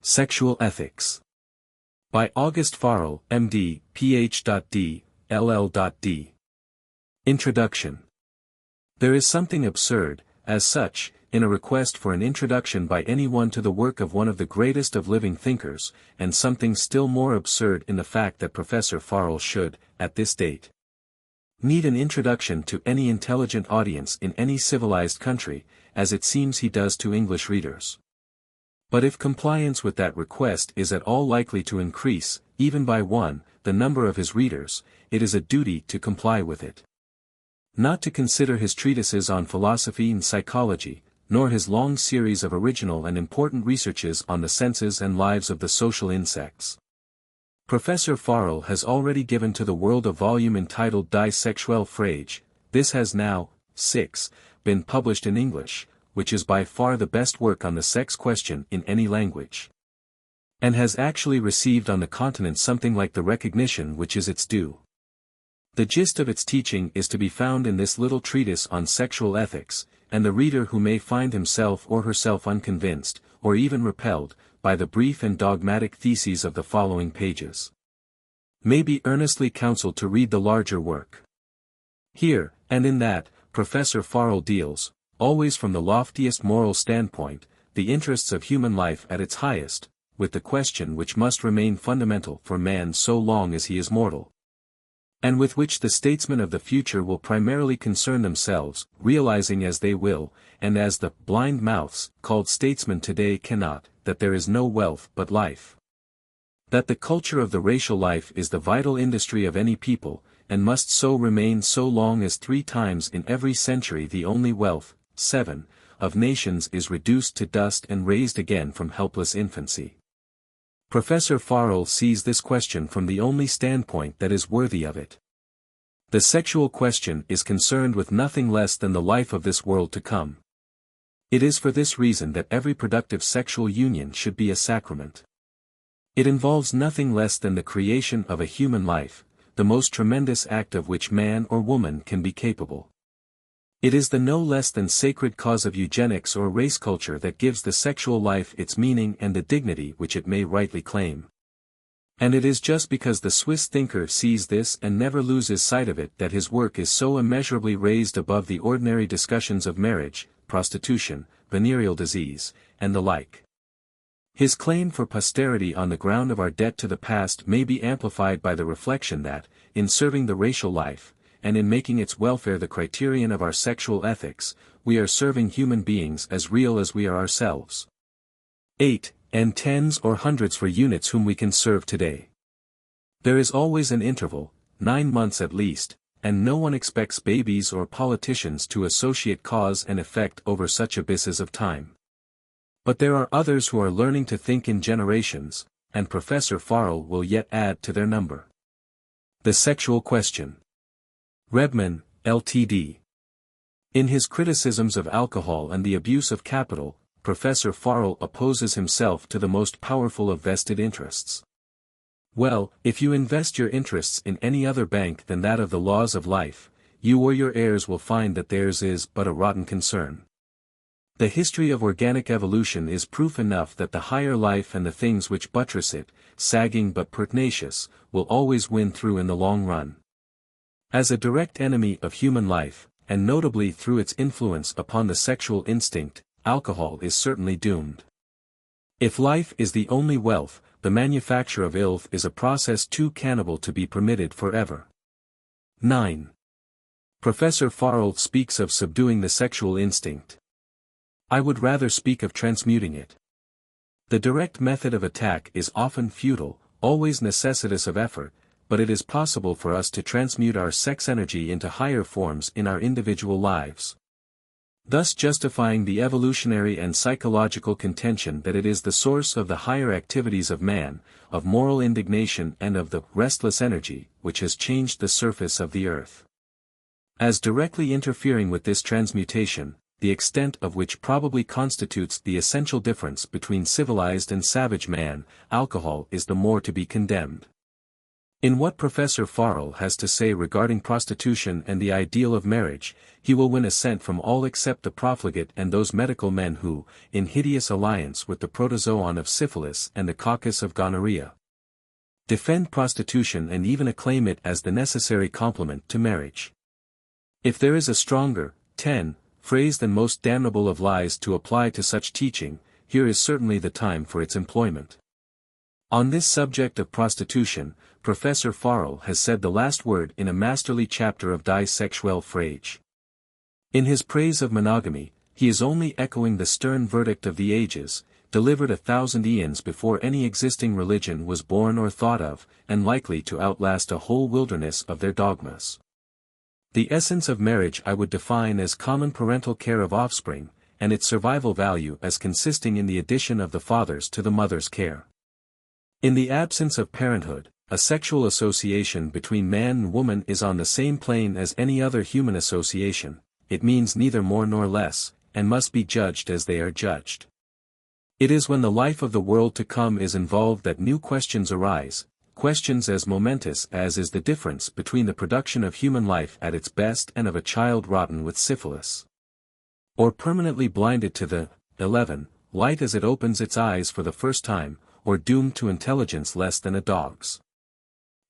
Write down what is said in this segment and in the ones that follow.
Sexual Ethics. By August Forel, M.D., Ph.D., LL.D. Introduction. There is something absurd, as such, in a request for an introduction by anyone to the work of one of the greatest of living thinkers, and something still more absurd in the fact that Professor Forel should, at this date, need an introduction to any intelligent audience in any civilized country, as it seems he does to English readers. But if compliance with that request is at all likely to increase, even by one, the number of his readers, it is a duty to comply with it. Not to consider his treatises on philosophy and psychology, nor his long series of original and important researches on the senses and lives of the social insects. Professor Forel has already given to the world a volume entitled Die sexuelle Frage. This has now, 6, been published in English, which is by far the best work on the sex question in any language, and has actually received on the continent something like the recognition which is its due. The gist of its teaching is to be found in this little treatise on sexual ethics, and the reader who may find himself or herself unconvinced, or even repelled, by the brief and dogmatic theses of the following pages, may be earnestly counseled to read the larger work. Here, and in that, Professor Forel deals, always from the loftiest moral standpoint, the interests of human life at its highest, with the question which must remain fundamental for man so long as he is mortal, and with which the statesmen of the future will primarily concern themselves, realizing as they will, and as the blind mouths called statesmen today cannot, that there is no wealth but life. That the culture of the racial life is the vital industry of any people, and must so remain so long as 3 times in every century the only wealth, 7, of nations is reduced to dust and raised again from helpless infancy. Professor Forel sees this question from the only standpoint that is worthy of it. The sexual question is concerned with nothing less than the life of this world to come. It is for this reason that every productive sexual union should be a sacrament. It involves nothing less than the creation of a human life, the most tremendous act of which man or woman can be capable. It is the no less than sacred cause of eugenics or race culture that gives the sexual life its meaning and the dignity which it may rightly claim. And it is just because the Swiss thinker sees this and never loses sight of it that his work is so immeasurably raised above the ordinary discussions of marriage, prostitution, venereal disease, and the like. His claim for posterity on the ground of our debt to the past may be amplified by the reflection that, in serving the racial life, and in making its welfare the criterion of our sexual ethics, we are serving human beings as real as we are ourselves. 8, and tens or hundreds for units whom we can serve today. There is always an interval, 9 months at least, and no one expects babies or politicians to associate cause and effect over such abysses of time. But there are others who are learning to think in generations, and Professor Forel will yet add to their number. The sexual question. Rebman, Ltd. In his criticisms of alcohol and the abuse of capital, Professor Forel opposes himself to the most powerful of vested interests. Well, if you invest your interests in any other bank than that of the laws of life, you or your heirs will find that theirs is but a rotten concern. The history of organic evolution is proof enough that the higher life and the things which buttress it, sagging but pertinacious, will always win through in the long run. As a direct enemy of human life, and notably through its influence upon the sexual instinct, alcohol is certainly doomed. If life is the only wealth, the manufacture of ill is a process too cannibal to be permitted forever. 9. Professor Forel speaks of subduing the sexual instinct. I would rather speak of transmuting it. The direct method of attack is often futile, always necessitous of effort, but it is possible for us to transmute our sex energy into higher forms in our individual lives, thus justifying the evolutionary and psychological contention that it is the source of the higher activities of man, of moral indignation and of the restless energy, which has changed the surface of the earth. As directly interfering with this transmutation, the extent of which probably constitutes the essential difference between civilized and savage man, alcohol is the more to be condemned. In what Professor Forel has to say regarding prostitution and the ideal of marriage, he will win assent from all except the profligate and those medical men who, in hideous alliance with the protozoon of syphilis and the coccus of gonorrhea, defend prostitution and even acclaim it as the necessary complement to marriage. If there is a stronger, 10, phrase than most damnable of lies to apply to such teaching, here is certainly the time for its employment. On this subject of prostitution, Professor Forel has said the last word in a masterly chapter of Die Sexuelle Frage. In his praise of monogamy, he is only echoing the stern verdict of the ages, delivered 1,000 eons before any existing religion was born or thought of, and likely to outlast a whole wilderness of their dogmas. The essence of marriage I would define as common parental care of offspring, and its survival value as consisting in the addition of the father's to the mother's care. In the absence of parenthood, a sexual association between man and woman is on the same plane as any other human association, it means neither more nor less, and must be judged as they are judged. It is when the life of the world to come is involved that new questions arise, questions as momentous as is the difference between the production of human life at its best and of a child rotten with syphilis, or permanently blinded to the 11 light as it opens its eyes for the first time, or doomed to intelligence less than a dog's.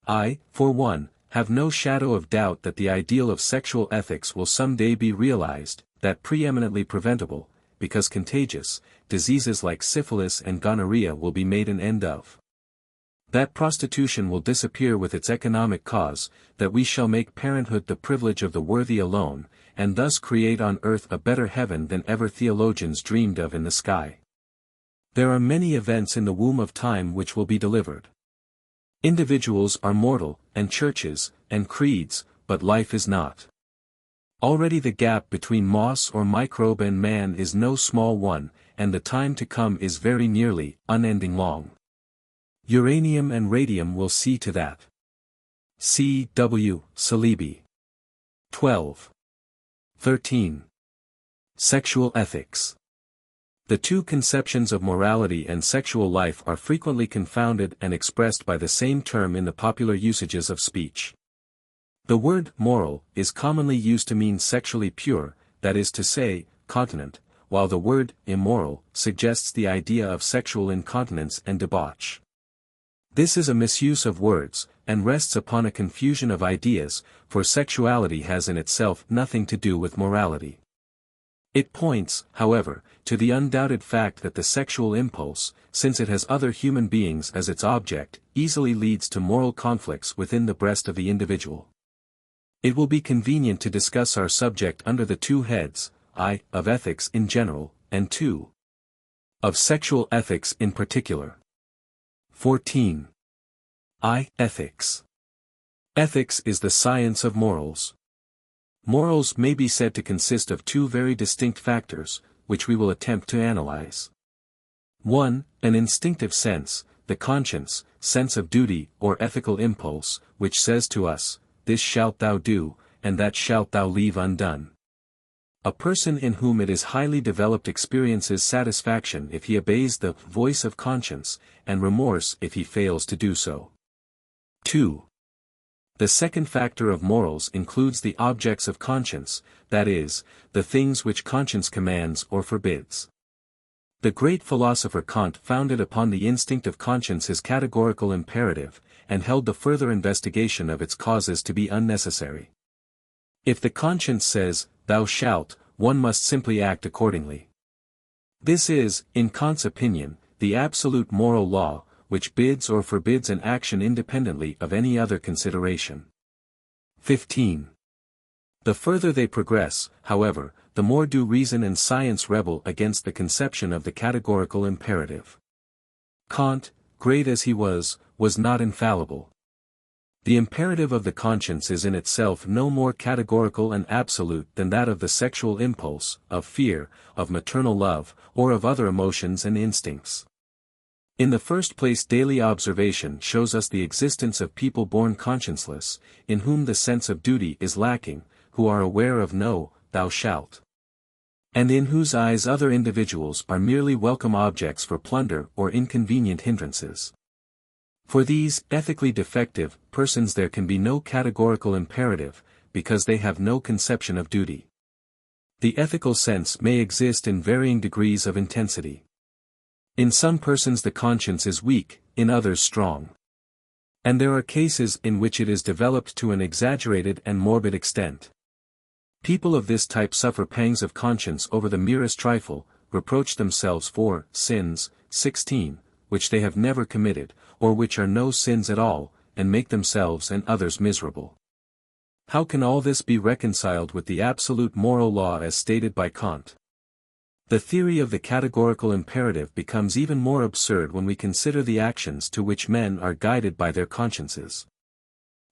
I, for one, have no shadow of doubt that the ideal of sexual ethics will someday be realized, that preeminently preventable, because contagious, diseases like syphilis and gonorrhea will be made an end of. That prostitution will disappear with its economic cause, that we shall make parenthood the privilege of the worthy alone, and thus create on earth a better heaven than ever theologians dreamed of in the sky. There are many events in the womb of time which will be delivered. Individuals are mortal, and churches, and creeds, but life is not. Already the gap between moss or microbe and man is no small one, and the time to come is very nearly, unending long. Uranium and radium will see to that. C. W. Salibi. 12. 13. Sexual ethics. The two conceptions of morality and sexual life are frequently confounded and expressed by the same term in the popular usages of speech. The word moral is commonly used to mean sexually pure, that is to say, continent, while the word immoral suggests the idea of sexual incontinence and debauch. This is a misuse of words, and rests upon a confusion of ideas, for sexuality has in itself nothing to do with morality. It points, however, to the undoubted fact that the sexual impulse, since it has other human beings as its object, easily leads to moral conflicts within the breast of the individual. It will be convenient to discuss our subject under the two heads, I, of ethics in general, and 2, of sexual ethics in particular. 14. I. Ethics. Ethics is the science of morals. Morals may be said to consist of two very distinct factors, which we will attempt to analyze. 1. An instinctive sense, the conscience, sense of duty or ethical impulse, which says to us, this shalt thou do, and that shalt thou leave undone. A person in whom it is highly developed experiences satisfaction if he obeys the voice of conscience, and remorse if he fails to do so. 2. The second factor of morals includes the objects of conscience, that is, the things which conscience commands or forbids. The great philosopher Kant founded upon the instinct of conscience his categorical imperative, and held the further investigation of its causes to be unnecessary. If the conscience says, thou shalt, one must simply act accordingly. This is, in Kant's opinion, the absolute moral law, which bids or forbids an action independently of any other consideration. 15. The further they progress, however, the more do reason and science rebel against the conception of the categorical imperative. Kant, great as he was not infallible. The imperative of the conscience is in itself no more categorical and absolute than that of the sexual impulse, of fear, of maternal love, or of other emotions and instincts. In the first place, daily observation shows us the existence of people born conscienceless, in whom the sense of duty is lacking, who are aware of no, thou shalt, and in whose eyes other individuals are merely welcome objects for plunder or inconvenient hindrances. For these ethically defective persons there can be no categorical imperative, because they have no conception of duty. The ethical sense may exist in varying degrees of intensity. In some persons the conscience is weak, in others strong. And there are cases in which it is developed to an exaggerated and morbid extent. People of this type suffer pangs of conscience over the merest trifle, reproach themselves for sins, 16, which they have never committed, or which are no sins at all, and make themselves and others miserable. How can all this be reconciled with the absolute moral law as stated by Kant? The theory of the categorical imperative becomes even more absurd when we consider the actions to which men are guided by their consciences.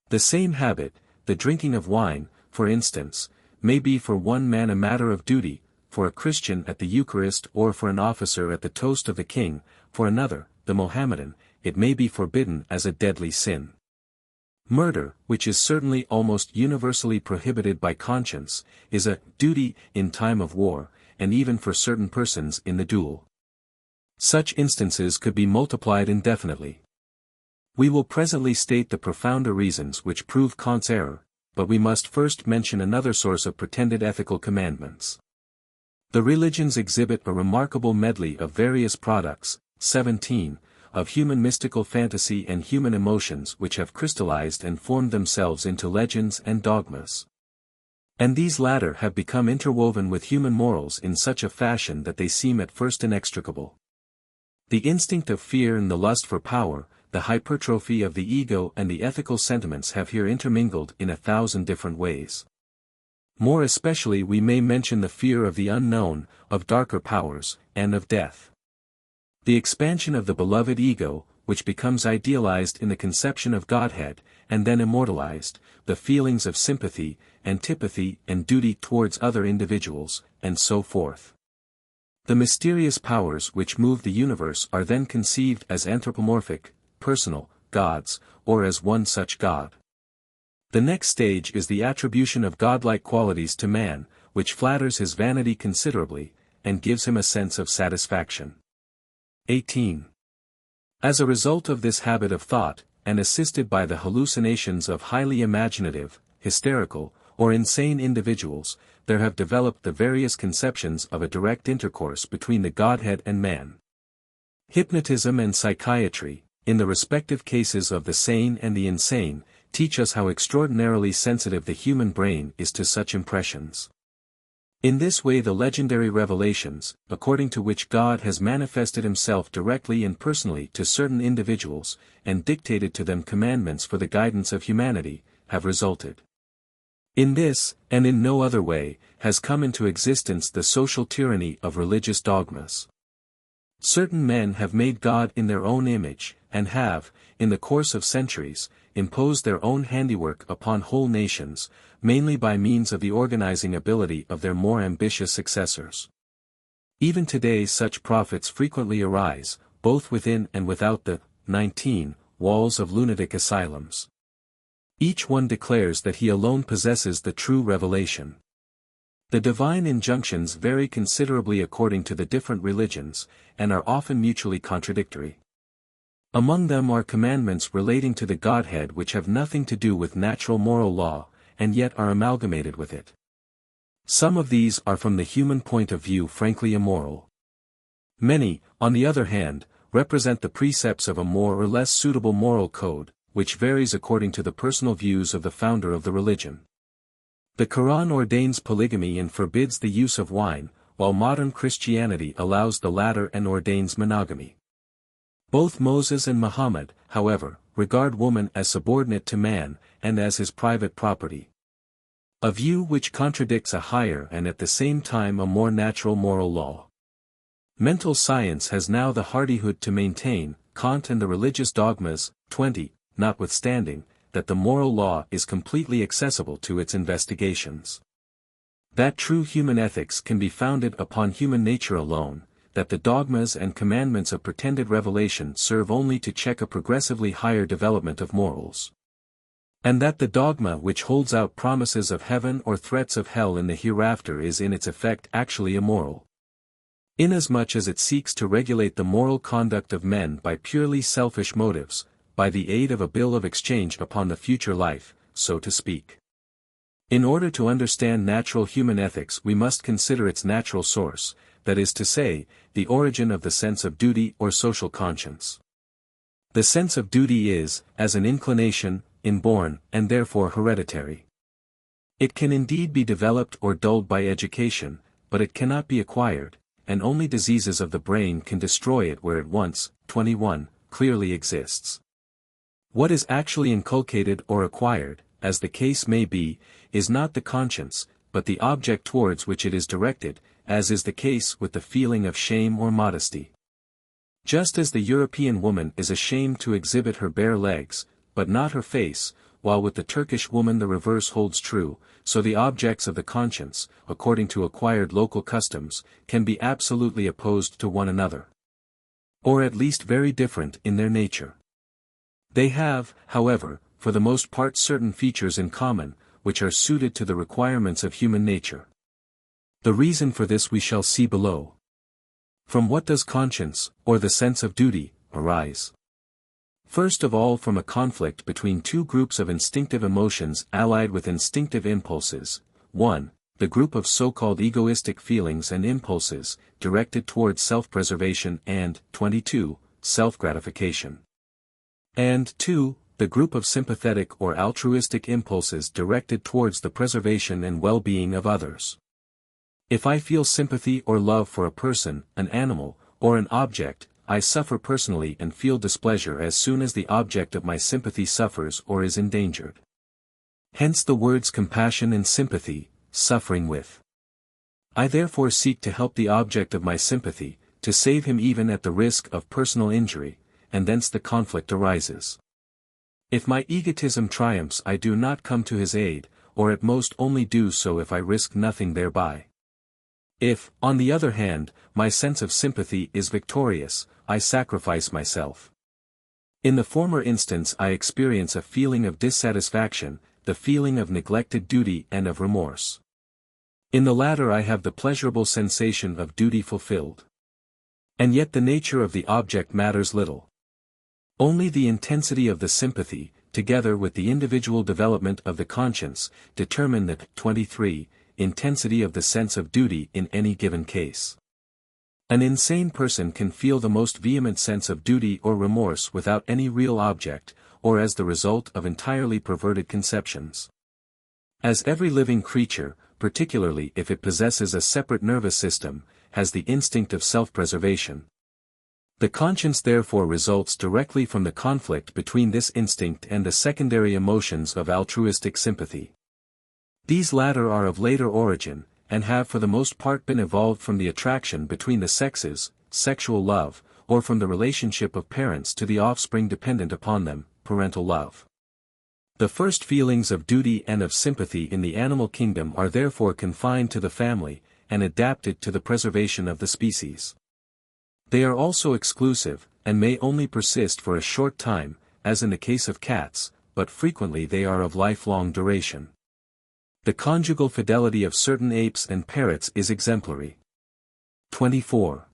The same habit, the drinking of wine, for instance, may be for one man a matter of duty, for a Christian at the Eucharist or for an officer at the toast of the king, for another, the Mohammedan, it may be forbidden as a deadly sin. Murder, which is certainly almost universally prohibited by conscience, is a duty in time of war, and even for certain persons in the duel. Such instances could be multiplied indefinitely. We will presently state the profounder reasons which prove Kant's error, but we must first mention another source of pretended ethical commandments. The religions exhibit a remarkable medley of various products, 17, of human mystical fantasy and human emotions which have crystallized and formed themselves into legends and dogmas. And these latter have become interwoven with human morals in such a fashion that they seem at first inextricable. The instinct of fear and the lust for power, the hypertrophy of the ego and the ethical sentiments have here intermingled in 1,000 different ways. More especially we may mention the fear of the unknown, of darker powers, and of death. The expansion of the beloved ego, which becomes idealized in the conception of Godhead, and then immortalized, the feelings of sympathy, antipathy and duty towards other individuals, and so forth. The mysterious powers which move the universe are then conceived as anthropomorphic, personal, gods, or as one such god. The next stage is the attribution of godlike qualities to man, which flatters his vanity considerably, and gives him a sense of satisfaction. 18. As a result of this habit of thought, and assisted by the hallucinations of highly imaginative, hysterical, or insane individuals, there have developed the various conceptions of a direct intercourse between the Godhead and man. Hypnotism and psychiatry, in the respective cases of the sane and the insane, teach us how extraordinarily sensitive the human brain is to such impressions. In this way the legendary revelations, according to which God has manifested himself directly and personally to certain individuals, and dictated to them commandments for the guidance of humanity, have resulted. In this, and in no other way, has come into existence the social tyranny of religious dogmas. Certain men have made God in their own image, and have, in the course of centuries, imposed their own handiwork upon whole nations, mainly by means of the organizing ability of their more ambitious successors. Even today such prophets frequently arise, both within and without the 19 walls of lunatic asylums. Each one declares that he alone possesses the true revelation. The divine injunctions vary considerably according to the different religions, and are often mutually contradictory. Among them are commandments relating to the Godhead which have nothing to do with natural moral law, and yet are amalgamated with it. Some of these are from the human point of view frankly immoral. Many, on the other hand, represent the precepts of a more or less suitable moral code, which varies according to the personal views of the founder of the religion. The Quran ordains polygamy and forbids the use of wine, while modern Christianity allows the latter and ordains monogamy. Both Moses and Muhammad, however, regard woman as subordinate to man, and as his private property. A view which contradicts a higher and at the same time a more natural moral law. Mental science has now the hardihood to maintain, Kant and the religious dogmas, 20, notwithstanding, that the moral law is completely accessible to its investigations. That true human ethics can be founded upon human nature alone, that the dogmas and commandments of pretended revelation serve only to check a progressively higher development of morals. And that the dogma which holds out promises of heaven or threats of hell in the hereafter is in its effect actually immoral. Inasmuch as it seeks to regulate the moral conduct of men by purely selfish motives, by the aid of a bill of exchange upon the future life, so to speak. In order to understand natural human ethics we must consider its natural source, that is to say, the origin of the sense of duty or social conscience. The sense of duty is, as an inclination, inborn, and therefore hereditary. It can indeed be developed or dulled by education, but it cannot be acquired, and only diseases of the brain can destroy it where it once, 21, clearly exists. What is actually inculcated or acquired, as the case may be, is not the conscience, but the object towards which it is directed, as is the case with the feeling of shame or modesty. Just as the European woman is ashamed to exhibit her bare legs, but not her face, while with the Turkish woman the reverse holds true, so the objects of the conscience, according to acquired local customs, can be absolutely opposed to one another. Or at least very different in their nature. They have, however, for the most part certain features in common, which are suited to the requirements of human nature. The reason for this we shall see below. From what does conscience, or the sense of duty, arise? First of all from a conflict between two groups of instinctive emotions allied with instinctive impulses, 1. The group of so-called egoistic feelings and impulses, directed towards self-preservation and, 22, self-gratification. And 2. The group of sympathetic or altruistic impulses directed towards the preservation and well-being of others. If I feel sympathy or love for a person, an animal, or an object, I suffer personally and feel displeasure as soon as the object of my sympathy suffers or is endangered. Hence the words compassion and sympathy, suffering with. I therefore seek to help the object of my sympathy, to save him even at the risk of personal injury, and thence the conflict arises. If my egotism triumphs I do not come to his aid, or at most only do so if I risk nothing thereby. If, on the other hand, my sense of sympathy is victorious, I sacrifice myself. In the former instance I experience a feeling of dissatisfaction, the feeling of neglected duty and of remorse. In the latter I have the pleasurable sensation of duty fulfilled. And yet the nature of the object matters little. Only the intensity of the sympathy, together with the individual development of the conscience, determine the 23, intensity of the sense of duty in any given case. An insane person can feel the most vehement sense of duty or remorse without any real object, or as the result of entirely perverted conceptions. As every living creature, particularly if it possesses a separate nervous system, has the instinct of self-preservation. The conscience therefore results directly from the conflict between this instinct and the secondary emotions of altruistic sympathy. These latter are of later origin, and have for the most part been evolved from the attraction between the sexes, sexual love, or from the relationship of parents to the offspring dependent upon them, parental love. The first feelings of duty and of sympathy in the animal kingdom are therefore confined to the family, and adapted to the preservation of the species. They are also exclusive, and may only persist for a short time, as in the case of cats, but frequently they are of lifelong duration. The conjugal fidelity of certain apes and parrots is exemplary. 24.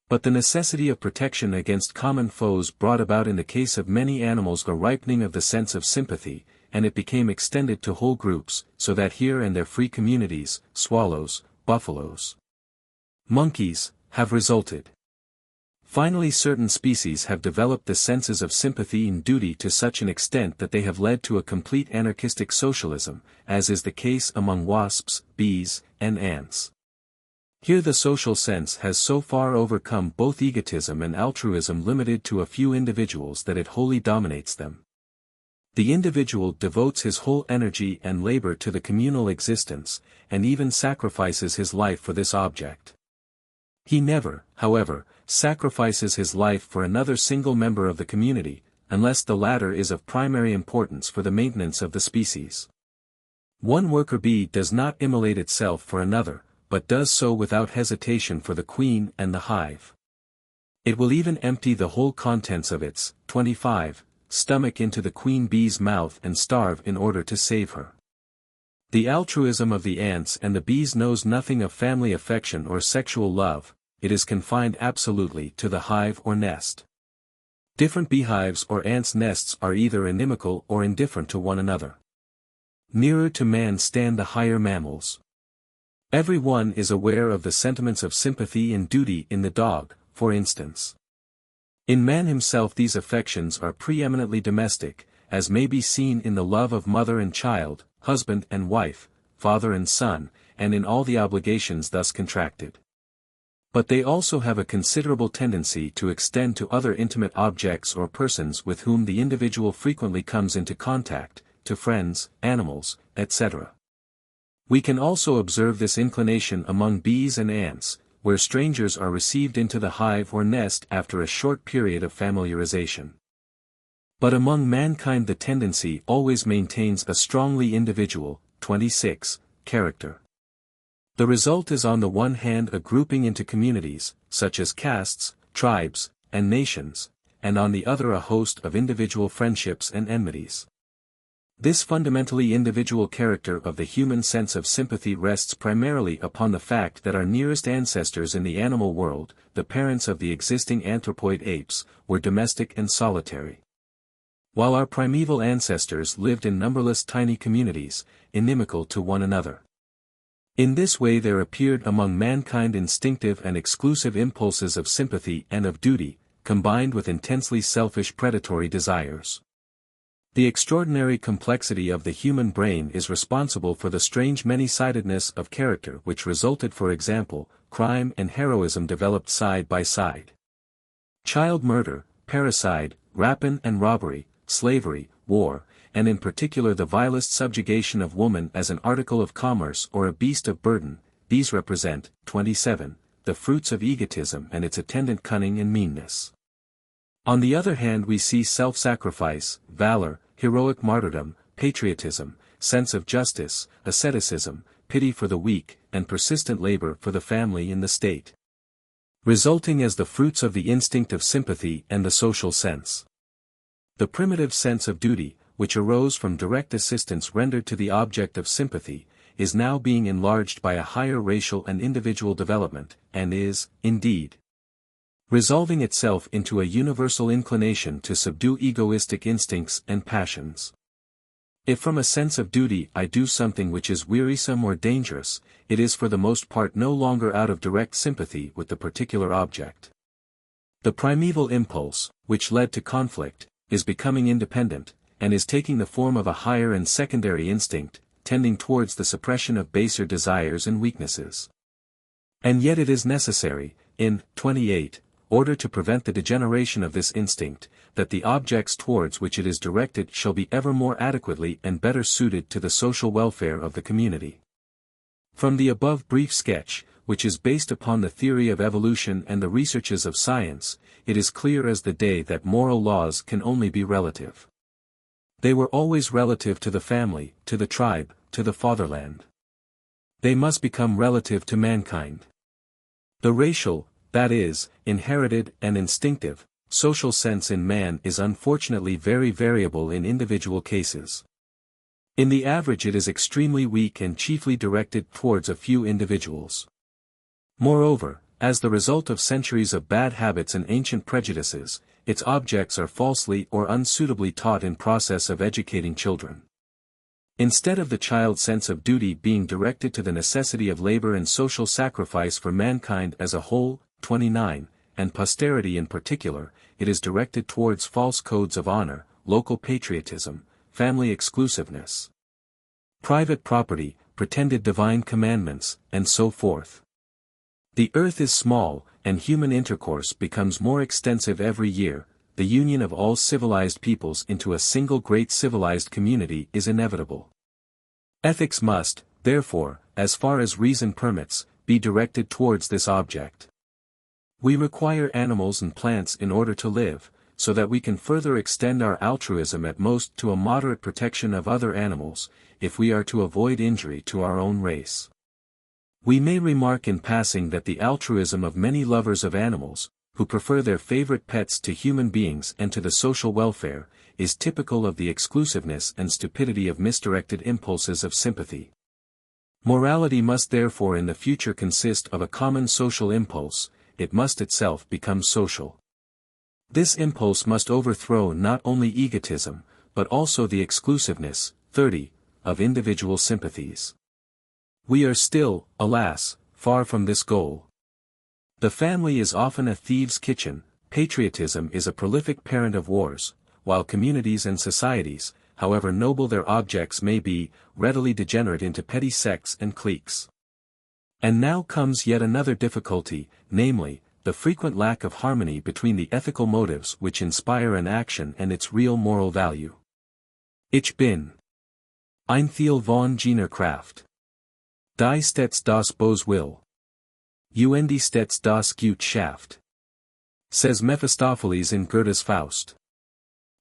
But the necessity of protection against common foes brought about in the case of many animals a ripening of the sense of sympathy, and it became extended to whole groups, so that here and there free communities, swallows, buffaloes, monkeys, have resulted. Finally certain species have developed the senses of sympathy and duty to such an extent that they have led to a complete anarchistic socialism, as is the case among wasps, bees, and ants. Here the social sense has so far overcome both egotism and altruism limited to a few individuals that it wholly dominates them. The individual devotes his whole energy and labor to the communal existence, and even sacrifices his life for this object. He never, however, sacrifices his life for another single member of the community, unless the latter is of primary importance for the maintenance of the species. One worker bee does not immolate itself for another, but does so without hesitation for the queen and the hive. It will even empty the whole contents of its 25 stomach into the queen bee's mouth and starve in order to save her. The altruism of the ants and the bees knows nothing of family affection or sexual love, it is confined absolutely to the hive or nest. Different beehives or ants' nests are either inimical or indifferent to one another. Nearer to man stand the higher mammals. Every one is aware of the sentiments of sympathy and duty in the dog, for instance. In man himself these affections are preeminently domestic, as may be seen in the love of mother and child, husband and wife, father and son, and in all the obligations thus contracted. But they also have a considerable tendency to extend to other intimate objects or persons with whom the individual frequently comes into contact, to friends, animals, etc. We can also observe this inclination among bees and ants, where strangers are received into the hive or nest after a short period of familiarization. But among mankind the tendency always maintains a strongly individual, 26, character. The result is on the one hand a grouping into communities, such as castes, tribes, and nations, and on the other a host of individual friendships and enmities. This fundamentally individual character of the human sense of sympathy rests primarily upon the fact that our nearest ancestors in the animal world, the parents of the existing anthropoid apes, were domestic and solitary. While our primeval ancestors lived in numberless tiny communities, inimical to one another. In this way there appeared among mankind instinctive and exclusive impulses of sympathy and of duty, combined with intensely selfish predatory desires. The extraordinary complexity of the human brain is responsible for the strange many-sidedness of character which resulted, for example, crime and heroism developed side by side. Child murder, parricide, rapine and robbery, slavery, war, and in particular the vilest subjugation of woman as an article of commerce or a beast of burden, these represent, 27, the fruits of egotism and its attendant cunning and meanness. On the other hand we see self-sacrifice, valor, heroic martyrdom, patriotism, sense of justice, asceticism, pity for the weak, and persistent labor for the family and the state. Resulting as the fruits of the instinct of sympathy and the social sense. The primitive sense of duty, which arose from direct assistance rendered to the object of sympathy, is now being enlarged by a higher racial and individual development, and is, indeed, resolving itself into a universal inclination to subdue egoistic instincts and passions. If from a sense of duty I do something which is wearisome or dangerous, it is for the most part no longer out of direct sympathy with the particular object. The primeval impulse, which led to conflict, is becoming independent, and is taking the form of a higher and secondary instinct, tending towards the suppression of baser desires and weaknesses. And yet it is necessary, in 28, order to prevent the degeneration of this instinct, that the objects towards which it is directed shall be ever more adequately and better suited to the social welfare of the community. From the above brief sketch, which is based upon the theory of evolution and the researches of science, it is clear as the day that moral laws can only be relative. They were always relative to the family, to the tribe, to the fatherland. They must become relative to mankind. The racial, that is, inherited and instinctive, social sense in man is unfortunately very variable in individual cases. In the average it is extremely weak and chiefly directed towards a few individuals. Moreover, as the result of centuries of bad habits and ancient prejudices, its objects are falsely or unsuitably taught in process of educating children. Instead of the child's sense of duty being directed to the necessity of labor and social sacrifice for mankind as a whole, 29, and posterity in particular, it is directed towards false codes of honor, local patriotism, family exclusiveness, private property, pretended divine commandments, and so forth. The earth is small, and human intercourse becomes more extensive every year. The union of all civilized peoples into a single great civilized community is inevitable. Ethics must, therefore, as far as reason permits, be directed towards this object. We require animals and plants in order to live, so that we can further extend our altruism at most to a moderate protection of other animals, if we are to avoid injury to our own race. We may remark in passing that the altruism of many lovers of animals, who prefer their favorite pets to human beings and to the social welfare, is typical of the exclusiveness and stupidity of misdirected impulses of sympathy. Morality must therefore in the future consist of a common social impulse, it must itself become social. This impulse must overthrow not only egotism, but also the exclusiveness, 30, of individual sympathies. We are still, alas, far from this goal. The family is often a thieves' kitchen, patriotism is a prolific parent of wars, while communities and societies, however noble their objects may be, readily degenerate into petty sects and cliques. And now comes yet another difficulty, namely, the frequent lack of harmony between the ethical motives which inspire an action and its real moral value. Ich bin ein Thiel von jener Kraft. Die stets das Böse will. Und stets das Gute schafft. Says Mephistopheles in Goethe's Faust.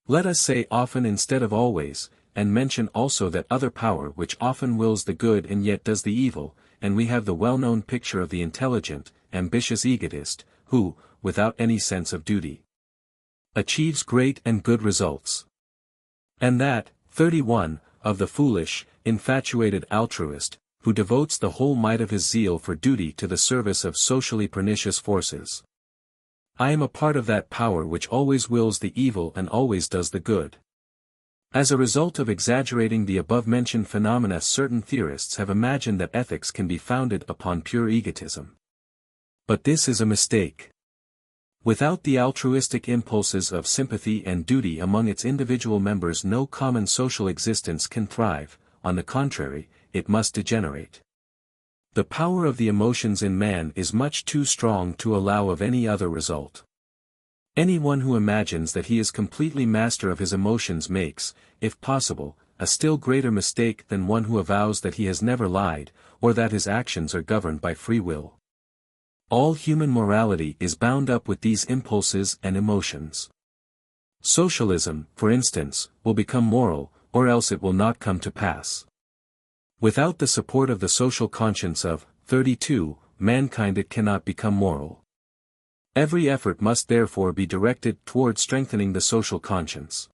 Let us say often instead of always, and mention also that other power which often wills the good and yet does the evil, and we have the well-known picture of the intelligent, ambitious egotist, who, without any sense of duty, achieves great and good results. And that, 31, of the foolish, infatuated altruist, who devotes the whole might of his zeal for duty to the service of socially pernicious forces. I am a part of that power which always wills the evil and always does the good. As a result of exaggerating the above-mentioned phenomena, certain theorists have imagined that ethics can be founded upon pure egotism. But this is a mistake. Without the altruistic impulses of sympathy and duty among its individual members, no common social existence can thrive, on the contrary, it must degenerate. The power of the emotions in man is much too strong to allow of any other result. Anyone who imagines that he is completely master of his emotions makes, if possible, a still greater mistake than one who avows that he has never lied, or that his actions are governed by free will. All human morality is bound up with these impulses and emotions. Socialism, for instance, will become moral, or else it will not come to pass. Without the support of the social conscience of 32, mankind it cannot become moral. Every effort must therefore be directed toward strengthening the social conscience.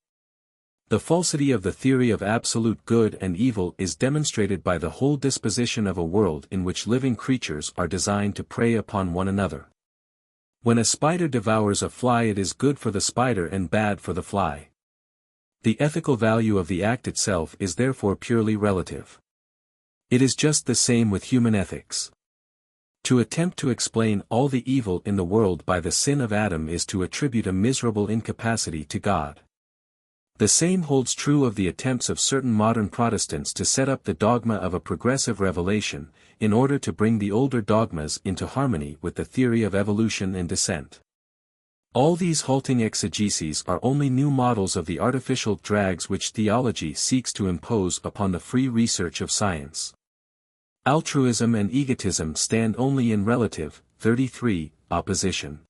The falsity of the theory of absolute good and evil is demonstrated by the whole disposition of a world in which living creatures are designed to prey upon one another. When a spider devours a fly, it is good for the spider and bad for the fly. The ethical value of the act itself is therefore purely relative. It is just the same with human ethics. To attempt to explain all the evil in the world by the sin of Adam is to attribute a miserable incapacity to God. The same holds true of the attempts of certain modern Protestants to set up the dogma of a progressive revelation, in order to bring the older dogmas into harmony with the theory of evolution and descent. All these halting exegeses are only new models of the artificial drags which theology seeks to impose upon the free research of science. Altruism and egotism stand only in relative, 33, opposition.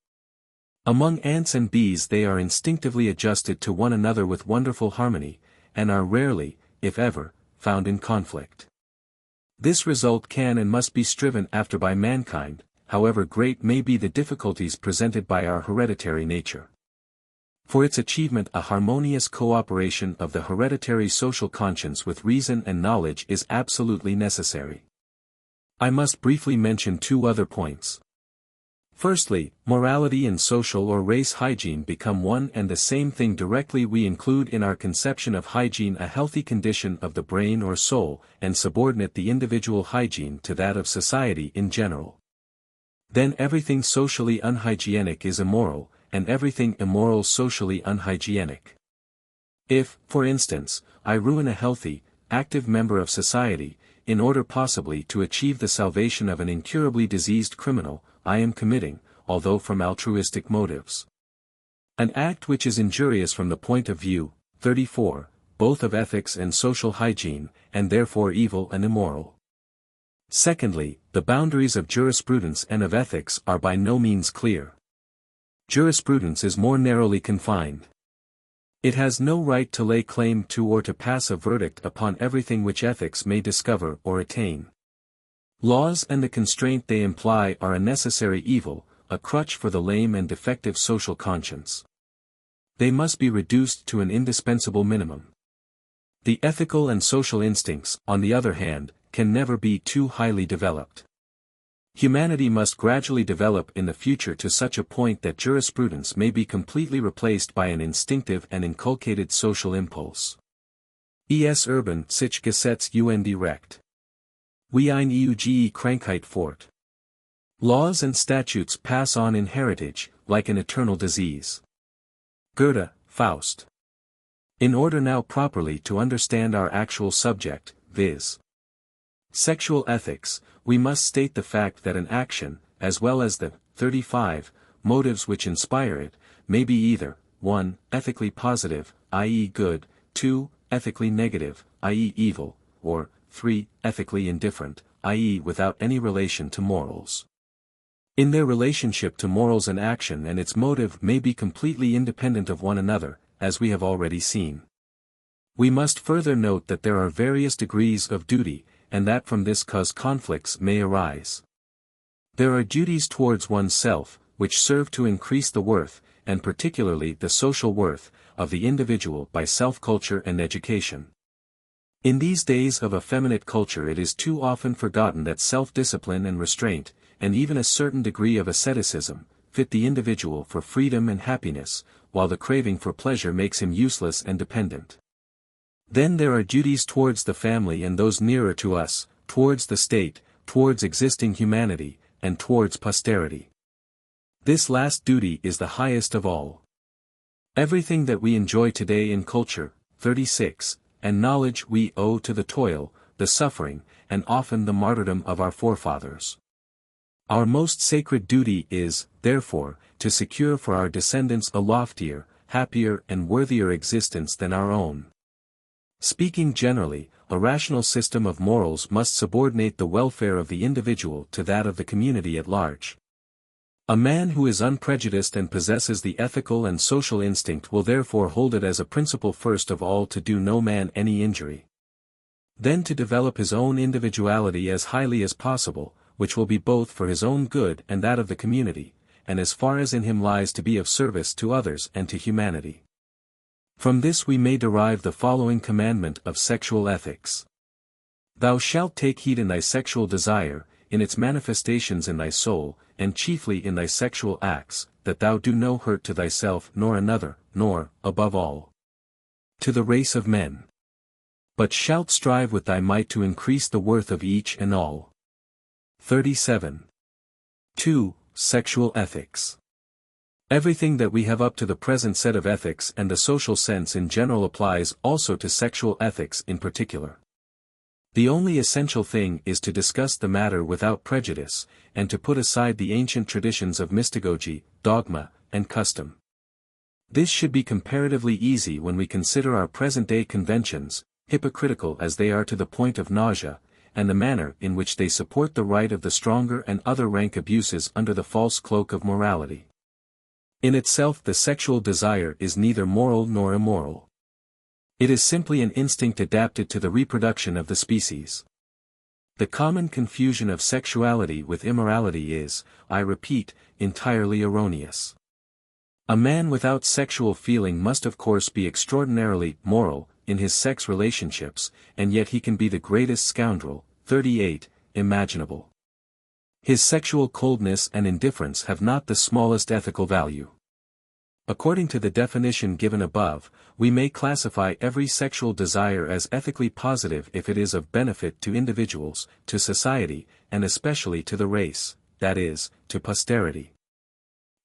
Among ants and bees they are instinctively adjusted to one another with wonderful harmony, and are rarely, if ever, found in conflict. This result can and must be striven after by mankind, however great may be the difficulties presented by our hereditary nature. For its achievement, a harmonious cooperation of the hereditary social conscience with reason and knowledge is absolutely necessary. I must briefly mention two other points. Firstly, morality and social or race hygiene become one and the same thing directly we include in our conception of hygiene a healthy condition of the brain or soul, and subordinate the individual hygiene to that of society in general. Then everything socially unhygienic is immoral, and everything immoral socially unhygienic. If, for instance, I ruin a healthy, active member of society, in order possibly to achieve the salvation of an incurably diseased criminal, I am committing, although from altruistic motives, an act which is injurious from the point of view, 34, both of ethics and social hygiene, and therefore evil and immoral. Secondly, the boundaries of jurisprudence and of ethics are by no means clear. Jurisprudence is more narrowly confined. It has no right to lay claim to or to pass a verdict upon everything which ethics may discover or attain. Laws and the constraint they imply are a necessary evil, a crutch for the lame and defective social conscience. They must be reduced to an indispensable minimum. The ethical and social instincts, on the other hand, can never be too highly developed. Humanity must gradually develop in the future to such a point that jurisprudence may be completely replaced by an instinctive and inculcated social impulse. Es urban sich Gesetz und Recht. Wie ein Euge Krankheit fort. Laws and statutes pass on in heritage, like an eternal disease. Goethe, Faust. In order now properly to understand our actual subject, viz. Sexual ethics, we must state the fact that an action, as well as the 35 motives which inspire it, may be either 1. Ethically positive, i.e. good, 2. Ethically negative, i.e. evil, or 3. Ethically indifferent, i.e. without any relation to morals. In their relationship to morals an action and its motive may be completely independent of one another, as we have already seen. We must further note that there are various degrees of duty, and that from this cause conflicts may arise. There are duties towards oneself, which serve to increase the worth, and particularly the social worth, of the individual by self-culture and education. In these days of effeminate culture it is too often forgotten that self-discipline and restraint, and even a certain degree of asceticism, fit the individual for freedom and happiness, while the craving for pleasure makes him useless and dependent. Then there are duties towards the family and those nearer to us, towards the state, towards existing humanity, and towards posterity. This last duty is the highest of all. Everything that we enjoy today in culture, 36, and knowledge we owe to the toil, the suffering, and often the martyrdom of our forefathers. Our most sacred duty is, therefore, to secure for our descendants a loftier, happier and worthier existence than our own. Speaking generally, a rational system of morals must subordinate the welfare of the individual to that of the community at large. A man who is unprejudiced and possesses the ethical and social instinct will therefore hold it as a principle first of all to do no man any injury. Then to develop his own individuality as highly as possible, which will be both for his own good and that of the community, and as far as in him lies to be of service to others and to humanity. From this we may derive the following commandment of sexual ethics. Thou shalt take heed in thy sexual desire, in its manifestations in thy soul, and chiefly in thy sexual acts, that thou do no hurt to thyself nor another, nor, above all, to the race of men. But shalt strive with thy might to increase the worth of each and all. 37. 2. Sexual ethics. Everything that we have up to the present said of ethics and the social sense in general applies also to sexual ethics in particular. The only essential thing is to discuss the matter without prejudice, and to put aside the ancient traditions of mystagogy, dogma, and custom. This should be comparatively easy when we consider our present-day conventions, hypocritical as they are to the point of nausea, and the manner in which they support the right of the stronger and other rank abuses under the false cloak of morality. In itself the sexual desire is neither moral nor immoral. It is simply an instinct adapted to the reproduction of the species. The common confusion of sexuality with immorality is, I repeat, entirely erroneous. A man without sexual feeling must of course be extraordinarily moral in his sex relationships, and yet he can be the greatest scoundrel, 38, imaginable. His sexual coldness and indifference have not the smallest ethical value. According to the definition given above, we may classify every sexual desire as ethically positive if it is of benefit to individuals, to society, and especially to the race, that is, to posterity.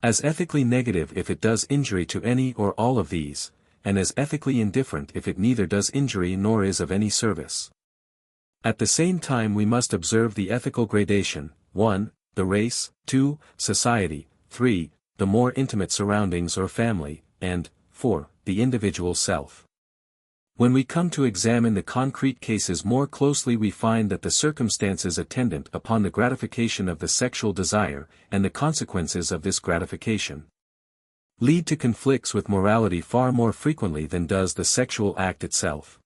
As ethically negative if it does injury to any or all of these, and as ethically indifferent if it neither does injury nor is of any service. At the same time we must observe the ethical gradation, 1. The race, 2. Society, 3. The more intimate surroundings or family, and 4. The individual self. When we come to examine the concrete cases more closely we find that the circumstances attendant upon the gratification of the sexual desire, and the consequences of this gratification, lead to conflicts with morality far more frequently than does the sexual act itself.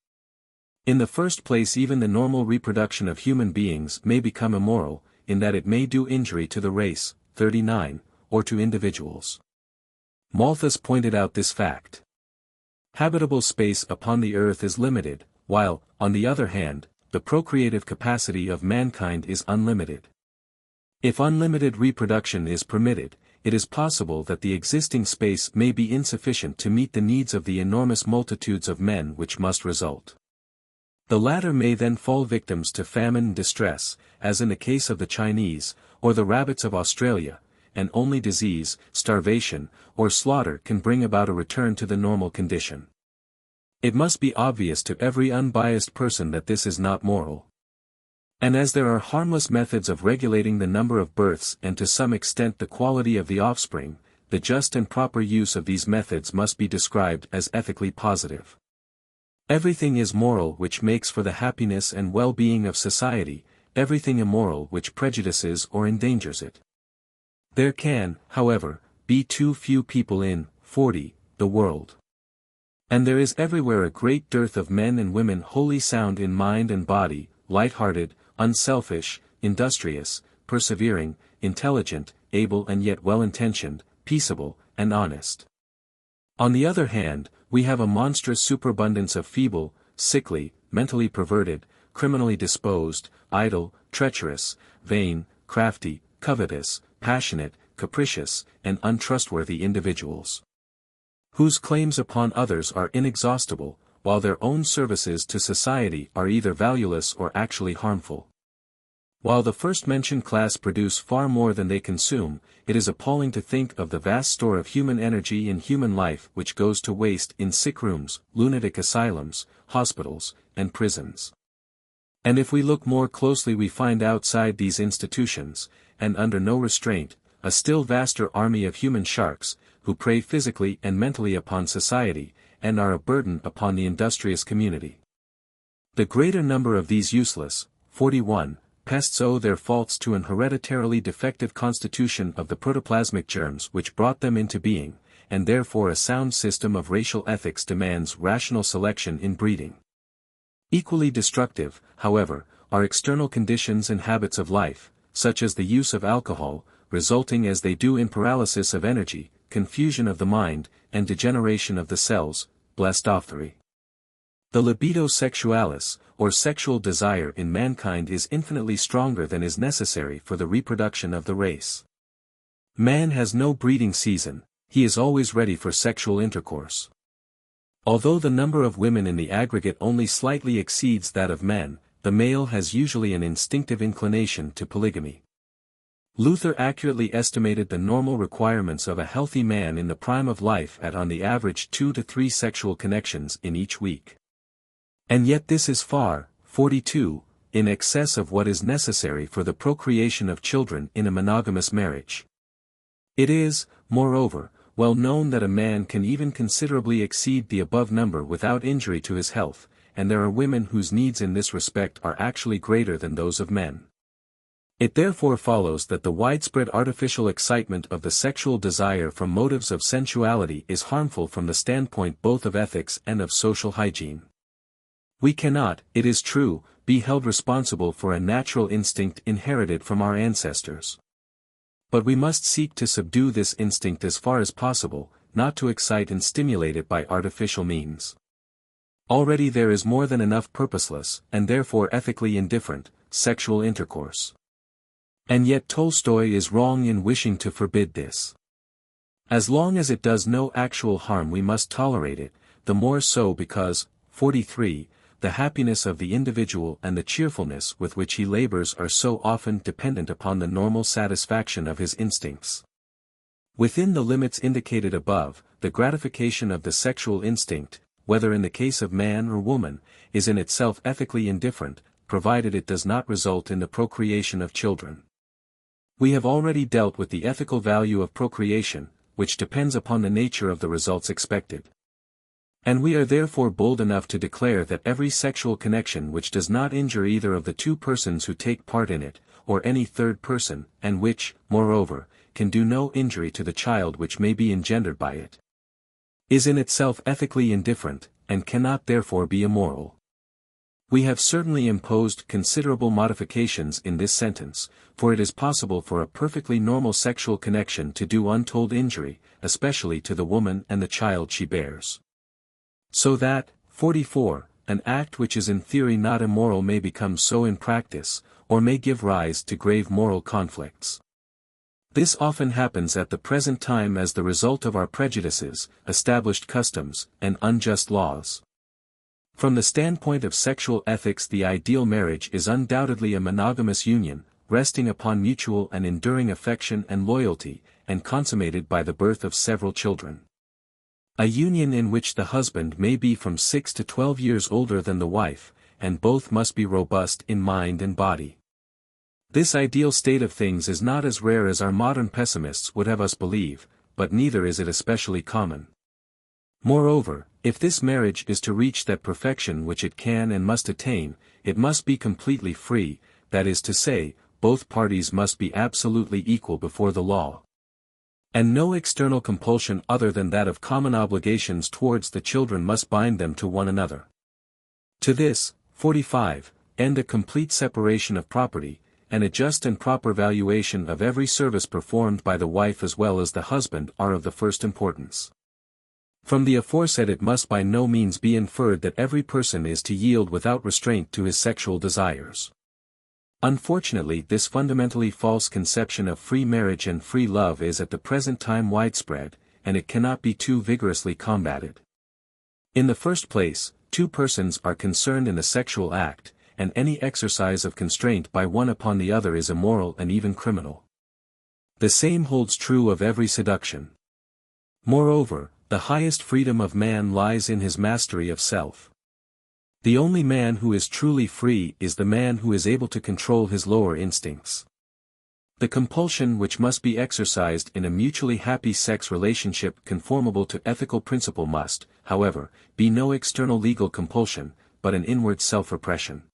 In the first place even the normal reproduction of human beings may become immoral, in that it may do injury to the race, 39, or to individuals. Malthus pointed out this fact. Habitable space upon the earth is limited, while, on the other hand, the procreative capacity of mankind is unlimited. If unlimited reproduction is permitted, it is possible that the existing space may be insufficient to meet the needs of the enormous multitudes of men which must result. The latter may then fall victims to famine and distress, as in the case of the Chinese, or the rabbits of Australia, and only disease, starvation, or slaughter can bring about a return to the normal condition. It must be obvious to every unbiased person that this is not moral. And as there are harmless methods of regulating the number of births and to some extent the quality of the offspring, the just and proper use of these methods must be described as ethically positive. Everything is moral which makes for the happiness and well-being of society, everything immoral which prejudices or endangers it. There can, however, be too few people in, 40, the world. And there is everywhere a great dearth of men and women wholly sound in mind and body, light-hearted, unselfish, industrious, persevering, intelligent, able and yet well-intentioned, peaceable, and honest. On the other hand, we have a monstrous superabundance of feeble, sickly, mentally perverted, criminally disposed, idle, treacherous, vain, crafty, covetous, passionate, capricious, and untrustworthy individuals, whose claims upon others are inexhaustible, while their own services to society are either valueless or actually harmful. While the first-mentioned class produce far more than they consume, it is appalling to think of the vast store of human energy and human life which goes to waste in sick rooms, lunatic asylums, hospitals, and prisons. And if we look more closely we find outside these institutions, and under no restraint, a still vaster army of human sharks, who prey physically and mentally upon society, and are a burden upon the industrious community. The greater number of these useless, 41, pests owe their faults to an hereditarily defective constitution of the protoplasmic germs which brought them into being, and therefore a sound system of racial ethics demands rational selection in breeding. Equally destructive, however, are external conditions and habits of life, such as the use of alcohol, resulting as they do in paralysis of energy, confusion of the mind, and degeneration of the cells, blessed ophthry. The libido sexualis, or sexual desire in mankind is infinitely stronger than is necessary for the reproduction of the race. Man has no breeding season, he is always ready for sexual intercourse. Although the number of women in the aggregate only slightly exceeds that of men, the male has usually an instinctive inclination to polygamy. Luther accurately estimated the normal requirements of a healthy man in the prime of life at on the average 2 to 3 sexual connections in each week. And yet this is far, 42, in excess of what is necessary for the procreation of children in a monogamous marriage. It is, moreover, well known that a man can even considerably exceed the above number without injury to his health, and there are women whose needs in this respect are actually greater than those of men. It therefore follows that the widespread artificial excitement of the sexual desire from motives of sensuality is harmful from the standpoint both of ethics and of social hygiene. We cannot, it is true, be held responsible for a natural instinct inherited from our ancestors. But we must seek to subdue this instinct as far as possible, not to excite and stimulate it by artificial means. Already there is more than enough purposeless, and therefore ethically indifferent, sexual intercourse. And yet Tolstoy is wrong in wishing to forbid this. As long as it does no actual harm we must tolerate it, the more so because, 43, the happiness of the individual and the cheerfulness with which he labors are so often dependent upon the normal satisfaction of his instincts. Within the limits indicated above, the gratification of the sexual instinct, whether in the case of man or woman, is in itself ethically indifferent, provided it does not result in the procreation of children. We have already dealt with the ethical value of procreation, which depends upon the nature of the results expected. And we are therefore bold enough to declare that every sexual connection which does not injure either of the two persons who take part in it, or any third person, and which, moreover, can do no injury to the child which may be engendered by it, is in itself ethically indifferent, and cannot therefore be immoral. We have certainly imposed considerable modifications in this sentence, for it is possible for a perfectly normal sexual connection to do untold injury, especially to the woman and the child she bears. So that, 44, an act which is in theory not immoral may become so in practice, or may give rise to grave moral conflicts. This often happens at the present time as the result of our prejudices, established customs, and unjust laws. From the standpoint of sexual ethics, the ideal marriage is undoubtedly a monogamous union, resting upon mutual and enduring affection and loyalty, and consummated by the birth of several children. A union in which the husband may be from 6 to 12 years older than the wife, and both must be robust in mind and body. This ideal state of things is not as rare as our modern pessimists would have us believe, but neither is it especially common. Moreover, if this marriage is to reach that perfection which it can and must attain, it must be completely free, that is to say, both parties must be absolutely equal before the law. And no external compulsion other than that of common obligations towards the children must bind them to one another. To this, 45, end a complete separation of property, and a just and proper valuation of every service performed by the wife as well as the husband are of the first importance. From the aforesaid it must by no means be inferred that every person is to yield without restraint to his sexual desires. Unfortunately, this fundamentally false conception of free marriage and free love is at the present time widespread, and it cannot be too vigorously combated. In the first place, two persons are concerned in the sexual act, and any exercise of constraint by one upon the other is immoral and even criminal. The same holds true of every seduction. Moreover, the highest freedom of man lies in his mastery of self. The only man who is truly free is the man who is able to control his lower instincts. The compulsion which must be exercised in a mutually happy sex relationship conformable to ethical principle must, however, be no external legal compulsion, but an inward self-repression.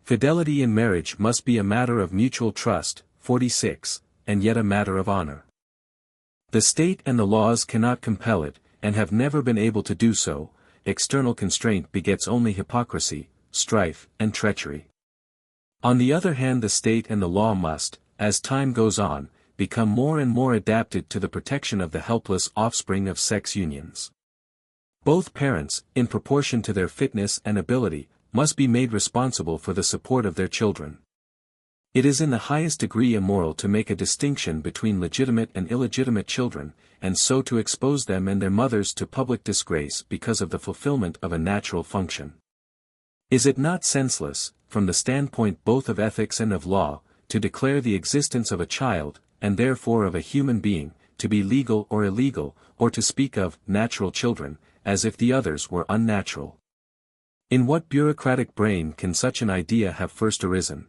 Fidelity in marriage must be a matter of mutual trust, 46, and yet a matter of honor. The state and the laws cannot compel it, and have never been able to do so. External constraint begets only hypocrisy, strife, and treachery. On the other hand, the state and the law must, as time goes on, become more and more adapted to the protection of the helpless offspring of sex unions. Both parents, in proportion to their fitness and ability, must be made responsible for the support of their children. It is in the highest degree immoral to make a distinction between legitimate and illegitimate children, and so to expose them and their mothers to public disgrace because of the fulfillment of a natural function. Is it not senseless, from the standpoint both of ethics and of law, to declare the existence of a child, and therefore of a human being, to be legal or illegal, or to speak of natural children, as if the others were unnatural? In what bureaucratic brain can such an idea have first arisen?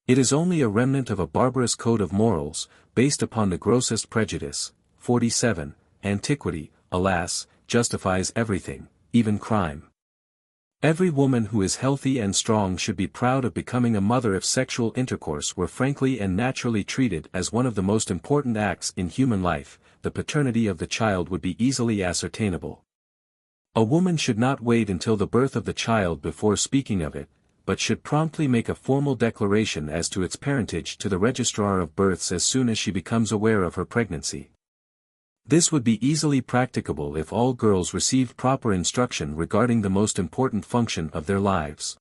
It is only a remnant of a barbarous code of morals, based upon the grossest prejudice. 47. Antiquity, alas, justifies everything, even crime. Every woman who is healthy and strong should be proud of becoming a mother if sexual intercourse were frankly and naturally treated as one of the most important acts in human life. The paternity of the child would be easily ascertainable. A woman should not wait until the birth of the child before speaking of it, but should promptly make a formal declaration as to its parentage to the registrar of births as soon as she becomes aware of her pregnancy. This would be easily practicable if all girls received proper instruction regarding the most important function of their lives.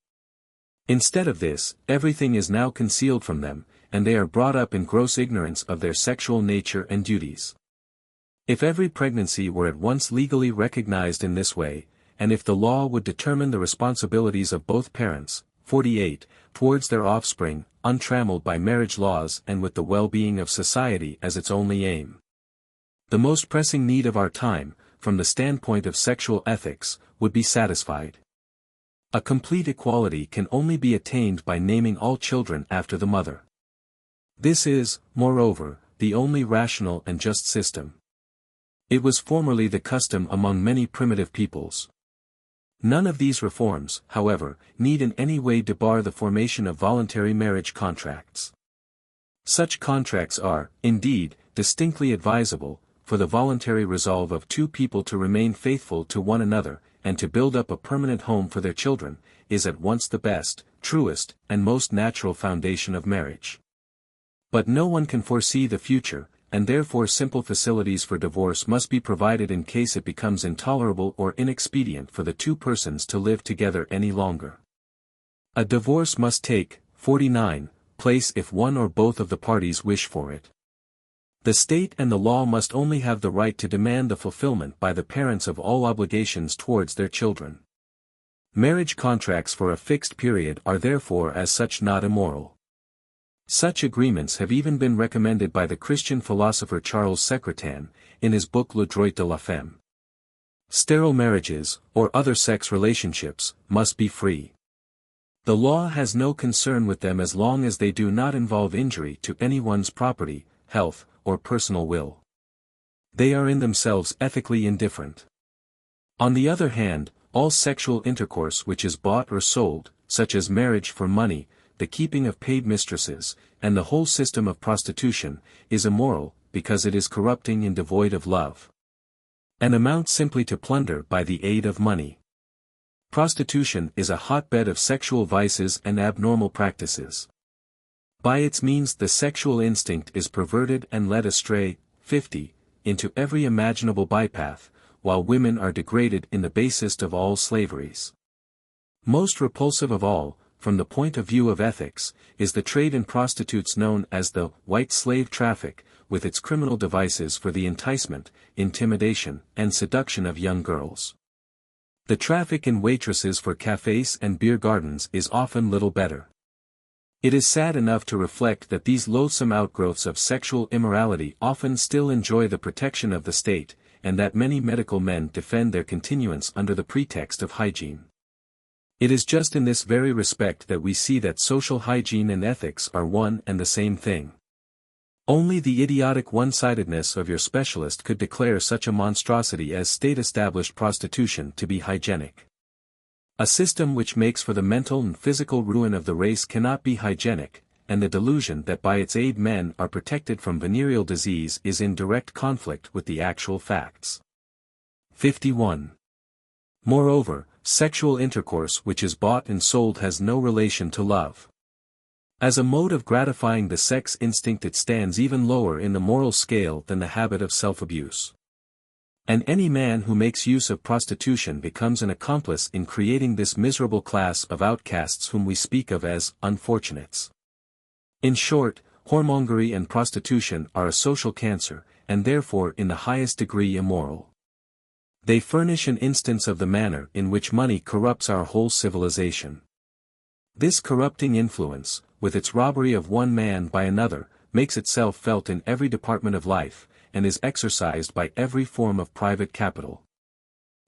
Instead of this, everything is now concealed from them, and they are brought up in gross ignorance of their sexual nature and duties. If every pregnancy were at once legally recognized in this way, and if the law would determine the responsibilities of both parents, 48, towards their offspring, untrammeled by marriage laws and with the well-being of society as its only aim, the most pressing need of our time, from the standpoint of sexual ethics, would be satisfied. A complete equality can only be attained by naming all children after the mother. This is, moreover, the only rational and just system. It was formerly the custom among many primitive peoples. None of these reforms, however, need in any way debar the formation of voluntary marriage contracts. Such contracts are, indeed, distinctly advisable, for the voluntary resolve of two people to remain faithful to one another, and to build up a permanent home for their children, is at once the best, truest, and most natural foundation of marriage. But no one can foresee the future, and therefore simple facilities for divorce must be provided in case it becomes intolerable or inexpedient for the two persons to live together any longer. A divorce must take, 49, place if one or both of the parties wish for it. The state and the law must only have the right to demand the fulfillment by the parents of all obligations towards their children. Marriage contracts for a fixed period are therefore as such not immoral. Such agreements have even been recommended by the Christian philosopher Charles Secretan, in his book Le Droit de la Femme. Sterile marriages, or other sex relationships, must be free. The law has no concern with them as long as they do not involve injury to anyone's property, health, or personal will. They are in themselves ethically indifferent. On the other hand, all sexual intercourse which is bought or sold, such as marriage for money, the keeping of paid mistresses, and the whole system of prostitution, is immoral, because it is corrupting and devoid of love, and amounts simply to plunder by the aid of money. Prostitution is a hotbed of sexual vices and abnormal practices. By its means the sexual instinct is perverted and led astray, 50, into every imaginable bypath, while women are degraded in the basest of all slaveries. Most repulsive of all, from the point of view of ethics, is the trade in prostitutes known as the white slave traffic, with its criminal devices for the enticement, intimidation, and seduction of young girls. The traffic in waitresses for cafes and beer gardens is often little better. It is sad enough to reflect that these loathsome outgrowths of sexual immorality often still enjoy the protection of the state, and that many medical men defend their continuance under the pretext of hygiene. It is just in this very respect that we see that social hygiene and ethics are one and the same thing. Only the idiotic one-sidedness of your specialist could declare such a monstrosity as state-established prostitution to be hygienic. A system which makes for the mental and physical ruin of the race cannot be hygienic, and the delusion that by its aid men are protected from venereal disease is in direct conflict with the actual facts. 51. Moreover, sexual intercourse which is bought and sold has no relation to love. As a mode of gratifying the sex instinct it stands even lower in the moral scale than the habit of self-abuse. And any man who makes use of prostitution becomes an accomplice in creating this miserable class of outcasts whom we speak of as unfortunates. In short, whoremongery and prostitution are a social cancer, and therefore in the highest degree immoral. They furnish an instance of the manner in which money corrupts our whole civilization. This corrupting influence, with its robbery of one man by another, makes itself felt in every department of life, and is exercised by every form of private capital.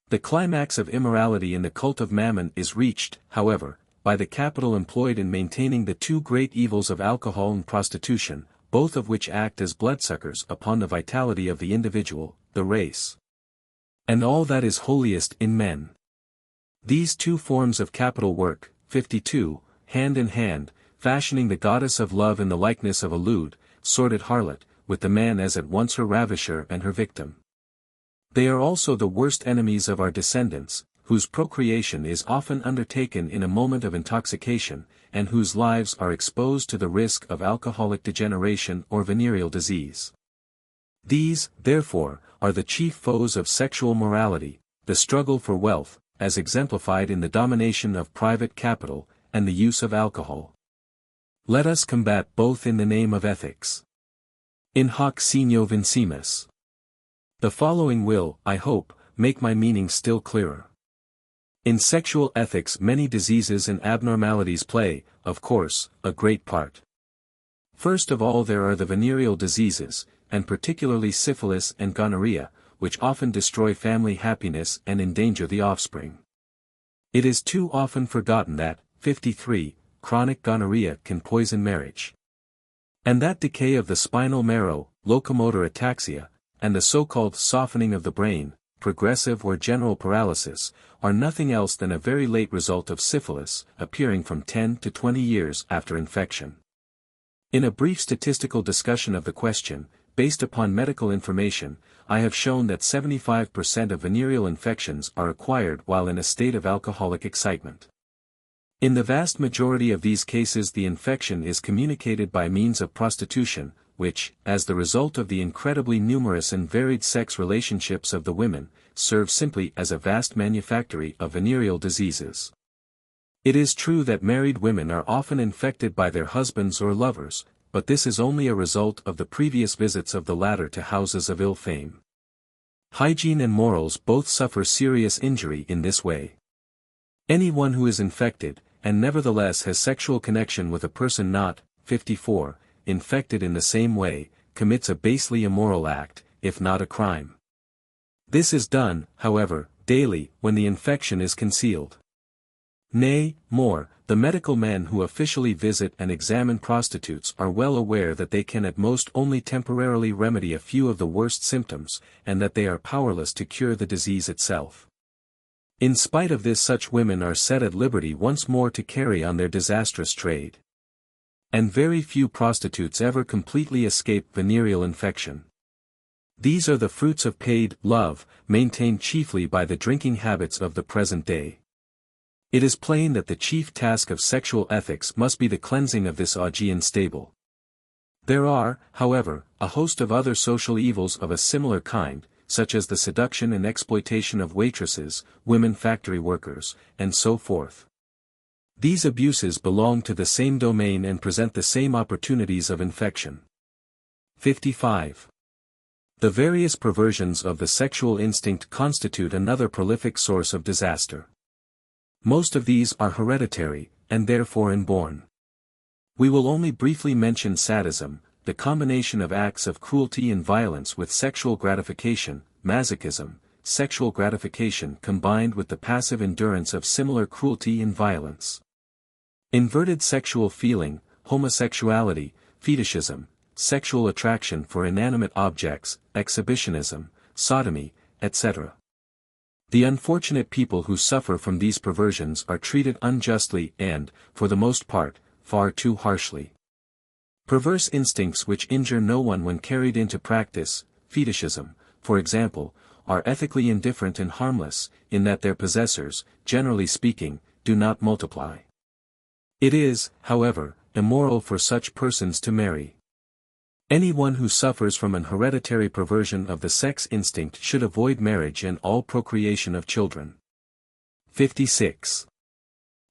The climax of immorality in the cult of mammon is reached, however, by the capital employed in maintaining the two great evils of alcohol and prostitution, both of which act as bloodsuckers upon the vitality of the individual, the race, and all that is holiest in men. These two forms of capital work, 52, hand in hand, fashioning the goddess of love in the likeness of a lewd, sordid harlot, with the man as at once her ravisher and her victim. They are also the worst enemies of our descendants, whose procreation is often undertaken in a moment of intoxication, and whose lives are exposed to the risk of alcoholic degeneration or venereal disease. These, therefore, are the chief foes of sexual morality, the struggle for wealth, as exemplified in the domination of private capital, and the use of alcohol. Let us combat both in the name of ethics. In hoc signo vincimus. The following will, I hope, make my meaning still clearer. In sexual ethics many diseases and abnormalities play, of course, a great part. First of all there are the venereal diseases, and particularly syphilis and gonorrhea, which often destroy family happiness and endanger the offspring. It is too often forgotten that, 53, chronic gonorrhea can poison marriage. And that decay of the spinal marrow, locomotor ataxia, and the so-called softening of the brain, progressive or general paralysis, are nothing else than a very late result of syphilis, appearing from 10 to 20 years after infection. In a brief statistical discussion of the question, based upon medical information, I have shown that 75% of venereal infections are acquired while in a state of alcoholic excitement. In the vast majority of these cases the infection is communicated by means of prostitution, which, as the result of the incredibly numerous and varied sex relationships of the women, serve simply as a vast manufactory of venereal diseases. It is true that married women are often infected by their husbands or lovers, but this is only a result of the previous visits of the latter to houses of ill fame. Hygiene and morals both suffer serious injury in this way. Anyone who is infected, and nevertheless has sexual connection with a person not, 54, infected in the same way, commits a basely immoral act, if not a crime. This is done, however, daily, when the infection is concealed. Nay, more, the medical men who officially visit and examine prostitutes are well aware that they can at most only temporarily remedy a few of the worst symptoms, and that they are powerless to cure the disease itself. In spite of this, such women are set at liberty once more to carry on their disastrous trade. And very few prostitutes ever completely escape venereal infection. These are the fruits of paid love, maintained chiefly by the drinking habits of the present day. It is plain that the chief task of sexual ethics must be the cleansing of this Augean stable. There are, however, a host of other social evils of a similar kind, such as the seduction and exploitation of waitresses, women factory workers, and so forth. These abuses belong to the same domain and present the same opportunities of infection. 55. The various perversions of the sexual instinct constitute another prolific source of disaster. Most of these are hereditary, and therefore inborn. We will only briefly mention sadism, the combination of acts of cruelty and violence with sexual gratification, masochism, sexual gratification combined with the passive endurance of similar cruelty and violence. Inverted sexual feeling, homosexuality, fetishism, sexual attraction for inanimate objects, exhibitionism, sodomy, etc. The unfortunate people who suffer from these perversions are treated unjustly and, for the most part, far too harshly. Perverse instincts which injure no one when carried into practice, fetishism, for example, are ethically indifferent and harmless, in that their possessors, generally speaking, do not multiply. It is, however, immoral for such persons to marry. Anyone who suffers from an hereditary perversion of the sex instinct should avoid marriage and all procreation of children. 56.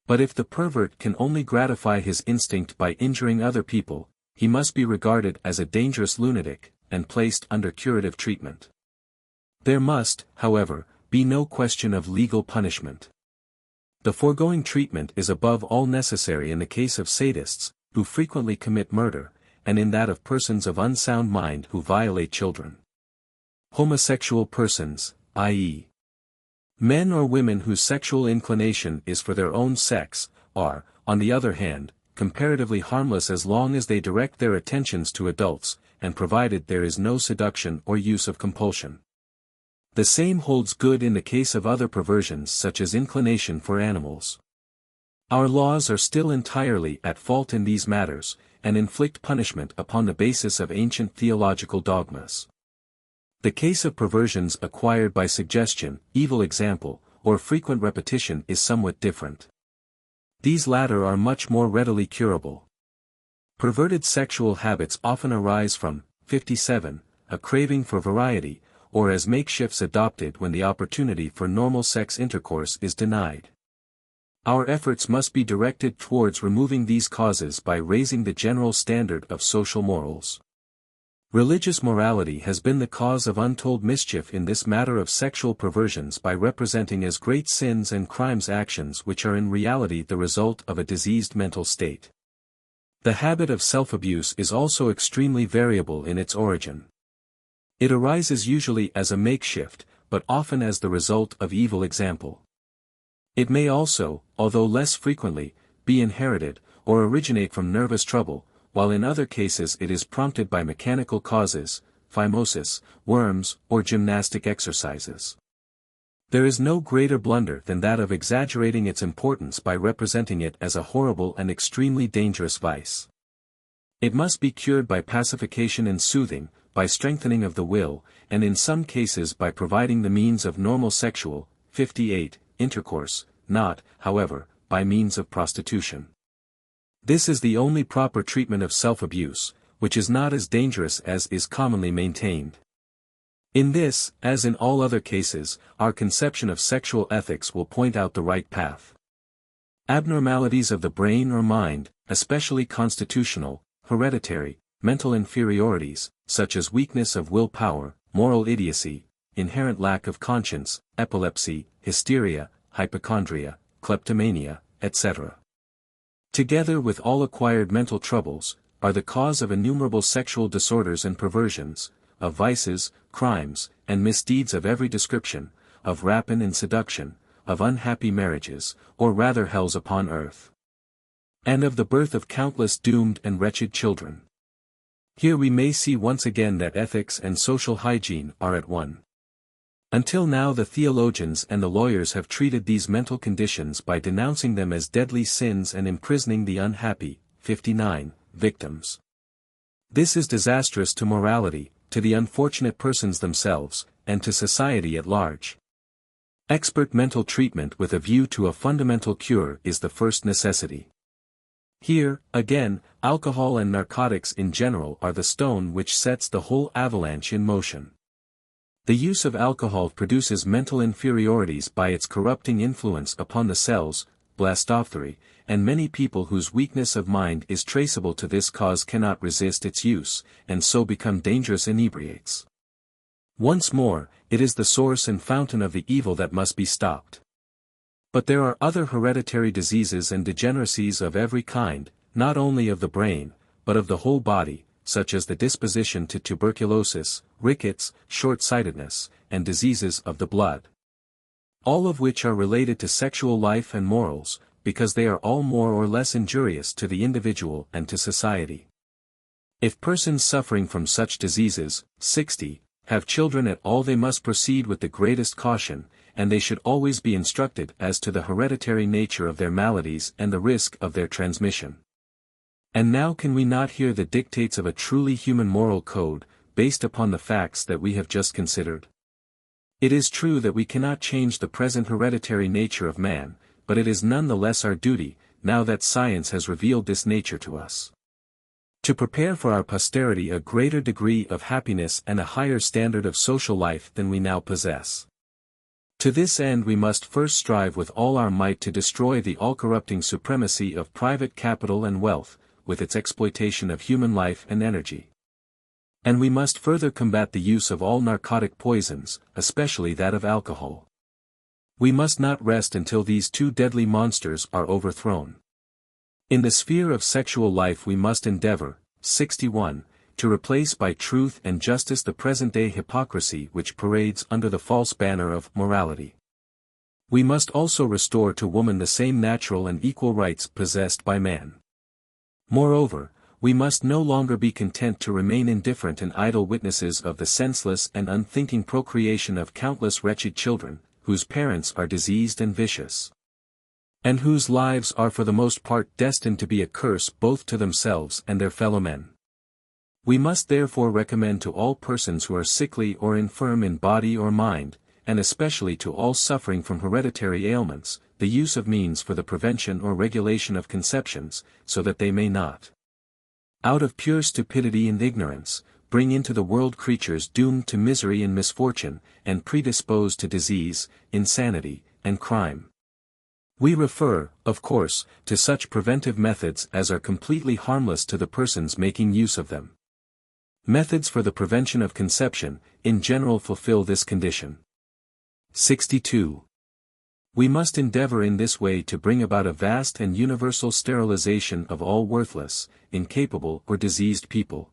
But if the pervert can only gratify his instinct by injuring other people, he must be regarded as a dangerous lunatic, and placed under curative treatment. There must, however, be no question of legal punishment. The foregoing treatment is above all necessary in the case of sadists, who frequently commit murder, and in that of persons of unsound mind who violate children. Homosexual persons, i.e., men or women whose sexual inclination is for their own sex, are, on the other hand, comparatively harmless as long as they direct their attentions to adults, and provided there is no seduction or use of compulsion. The same holds good in the case of other perversions such as inclination for animals. Our laws are still entirely at fault in these matters, and inflict punishment upon the basis of ancient theological dogmas. The case of perversions acquired by suggestion, evil example, or frequent repetition is somewhat different. These latter are much more readily curable. Perverted sexual habits often arise from, 57, a craving for variety, or as makeshifts adopted when the opportunity for normal sex intercourse is denied. Our efforts must be directed towards removing these causes by raising the general standard of social morals. Religious morality has been the cause of untold mischief in this matter of sexual perversions by representing as great sins and crimes actions which are in reality the result of a diseased mental state. The habit of self-abuse is also extremely variable in its origin. It arises usually as a makeshift, but often as the result of evil example. It may also, although less frequently, be inherited, or originate from nervous trouble, while in other cases it is prompted by mechanical causes, phimosis, worms, or gymnastic exercises. There is no greater blunder than that of exaggerating its importance by representing it as a horrible and extremely dangerous vice. It must be cured by pacification and soothing, by strengthening of the will, and in some cases by providing the means of normal sexual, 58, intercourse, not, however, by means of prostitution. This is the only proper treatment of self-abuse, which is not as dangerous as is commonly maintained. In this, as in all other cases, our conception of sexual ethics will point out the right path. Abnormalities of the brain or mind, especially constitutional, hereditary, mental inferiorities, such as weakness of willpower, moral idiocy, inherent lack of conscience, epilepsy, hysteria, hypochondria, kleptomania, etc. Together with all acquired mental troubles, are the cause of innumerable sexual disorders and perversions, of vices, crimes, and misdeeds of every description, of rapine and seduction, of unhappy marriages, or rather hells upon earth. And of the birth of countless doomed and wretched children. Here we may see once again that ethics and social hygiene are at one. Until now the theologians and the lawyers have treated these mental conditions by denouncing them as deadly sins and imprisoning the unhappy, 59, victims. This is disastrous to morality, to the unfortunate persons themselves, and to society at large. Expert mental treatment with a view to a fundamental cure is the first necessity. Here, again, alcohol and narcotics in general are the stone which sets the whole avalanche in motion. The use of alcohol produces mental inferiorities by its corrupting influence upon the cells, blastophory, and many people whose weakness of mind is traceable to this cause cannot resist its use, and so become dangerous inebriates. Once more, it is the source and fountain of the evil that must be stopped. But there are other hereditary diseases and degeneracies of every kind, not only of the brain, but of the whole body, such as the disposition to tuberculosis, rickets, short-sightedness, and diseases of the blood. All of which are related to sexual life and morals, because they are all more or less injurious to the individual and to society. If persons suffering from such diseases, 60, have children at all, they must proceed with the greatest caution, and they should always be instructed as to the hereditary nature of their maladies and the risk of their transmission. And now can we not hear the dictates of a truly human moral code, based upon the facts that we have just considered? It is true that we cannot change the present hereditary nature of man, but it is none the less our duty, now that science has revealed this nature to us, to prepare for our posterity a greater degree of happiness and a higher standard of social life than we now possess. To this end we must first strive with all our might to destroy the all-corrupting supremacy of private capital and wealth, with its exploitation of human life and energy. And we must further combat the use of all narcotic poisons, especially that of alcohol. We must not rest until these two deadly monsters are overthrown. In the sphere of sexual life we must endeavor, 61, to replace by truth and justice the present-day hypocrisy which parades under the false banner of morality. We must also restore to woman the same natural and equal rights possessed by man. Moreover, we must no longer be content to remain indifferent and idle witnesses of the senseless and unthinking procreation of countless wretched children, whose parents are diseased and vicious, and whose lives are for the most part destined to be a curse both to themselves and their fellow men. We must therefore recommend to all persons who are sickly or infirm in body or mind, and especially to all suffering from hereditary ailments, the use of means for the prevention or regulation of conceptions, so that they may not, out of pure stupidity and ignorance, bring into the world creatures doomed to misery and misfortune, and predisposed to disease, insanity, and crime. We refer, of course, to such preventive methods as are completely harmless to the persons making use of them. Methods for the prevention of conception, in general fulfill this condition. 62. We must endeavor in this way to bring about a vast and universal sterilization of all worthless, incapable or diseased people,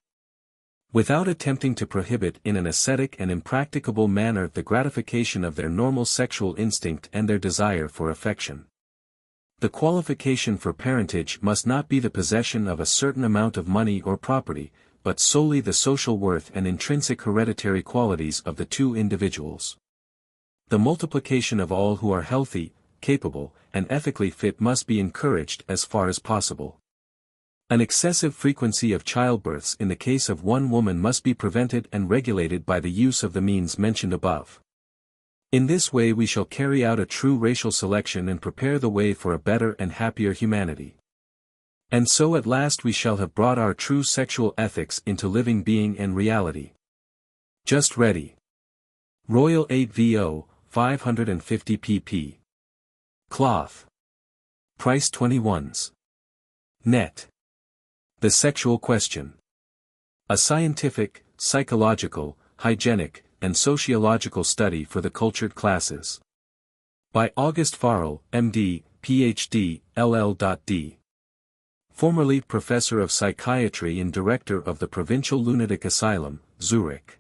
without attempting to prohibit in an ascetic and impracticable manner the gratification of their normal sexual instinct and their desire for affection. The qualification for parentage must not be the possession of a certain amount of money or property, but solely the social worth and intrinsic hereditary qualities of the two individuals. The multiplication of all who are healthy, capable, and ethically fit must be encouraged as far as possible. An excessive frequency of childbirths in the case of one woman must be prevented and regulated by the use of the means mentioned above. In this way we shall carry out a true racial selection and prepare the way for a better and happier humanity. And so at last we shall have brought our true sexual ethics into living being and reality. Just ready. Royal 8VO, 550 pp. Cloth. Price 21s. Net. The Sexual Question. A scientific, psychological, hygienic, and sociological study for the cultured classes. By August Forel, M.D., Ph.D., LL.D. Formerly Professor of Psychiatry and Director of the Provincial Lunatic Asylum, Zurich.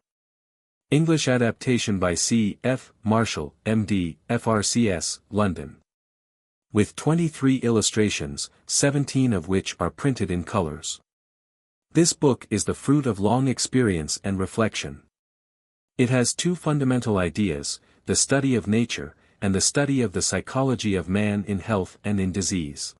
English adaptation by C. F. Marshall, M.D., FRCS, London. With 23 illustrations, 17 of which are printed in colors. This book is the fruit of long experience and reflection. It has two fundamental ideas, the study of nature, and the study of the psychology of man in health and in disease.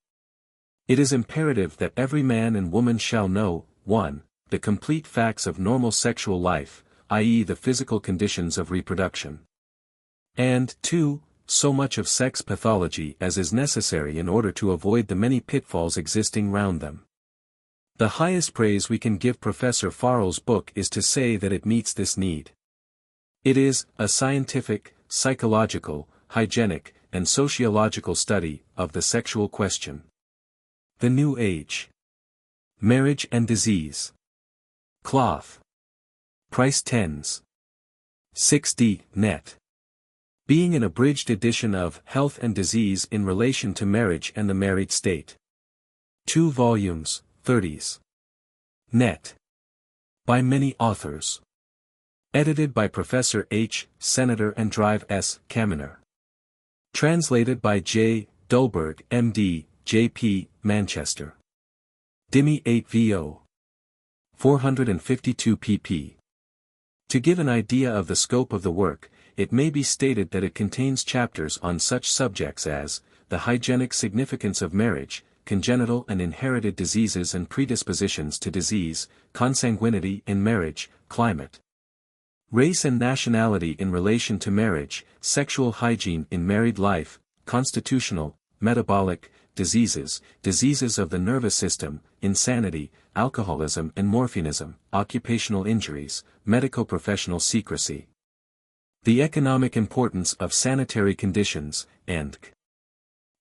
It is imperative that every man and woman shall know, 1. The complete facts of normal sexual life, i.e. the physical conditions of reproduction. And, 2. So much of sex pathology as is necessary in order to avoid the many pitfalls existing round them. The highest praise we can give Professor Forel's book is to say that it meets this need. It is a scientific, psychological, hygienic, and sociological study of the sexual question. The New Age. Marriage and Disease. Cloth. Price 10s. 6d, net. Being an abridged edition of Health and Disease in Relation to Marriage and the Married State. 2 volumes, 30s. Net. By many authors. Edited by Professor H. Senator and Drive S. Kaminer. Translated by J. Dulberg, M.D., J.P., Manchester. Dimi 8VO. 452 pp. To give an idea of the scope of the work, it may be stated that it contains chapters on such subjects as, the hygienic significance of marriage, congenital and inherited diseases and predispositions to disease, consanguinity in marriage, climate. Race and nationality in relation to marriage, sexual hygiene in married life, constitutional, metabolic, diseases, diseases of the nervous system, insanity, alcoholism and morphinism, occupational injuries, medico-professional secrecy. The economic importance of sanitary conditions, and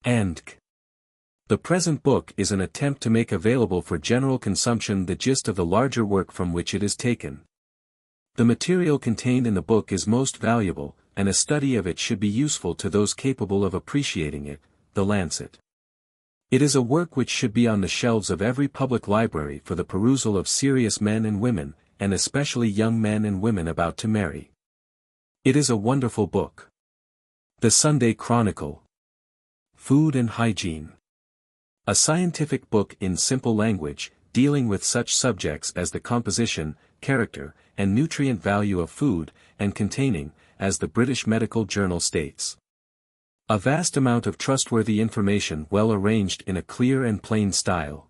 The present book is an attempt to make available for general consumption the gist of the larger work from which it is taken. The material contained in the book is most valuable, and a study of it should be useful to those capable of appreciating it. The Lancet. It is a work which should be on the shelves of every public library for the perusal of serious men and women, and especially young men and women about to marry. It is a wonderful book. The Sunday Chronicle. Food and Hygiene. A scientific book in simple language, dealing with such subjects as the composition, character, and nutrient value of food, and containing, as the British Medical Journal states, a vast amount of trustworthy information well arranged in a clear and plain style.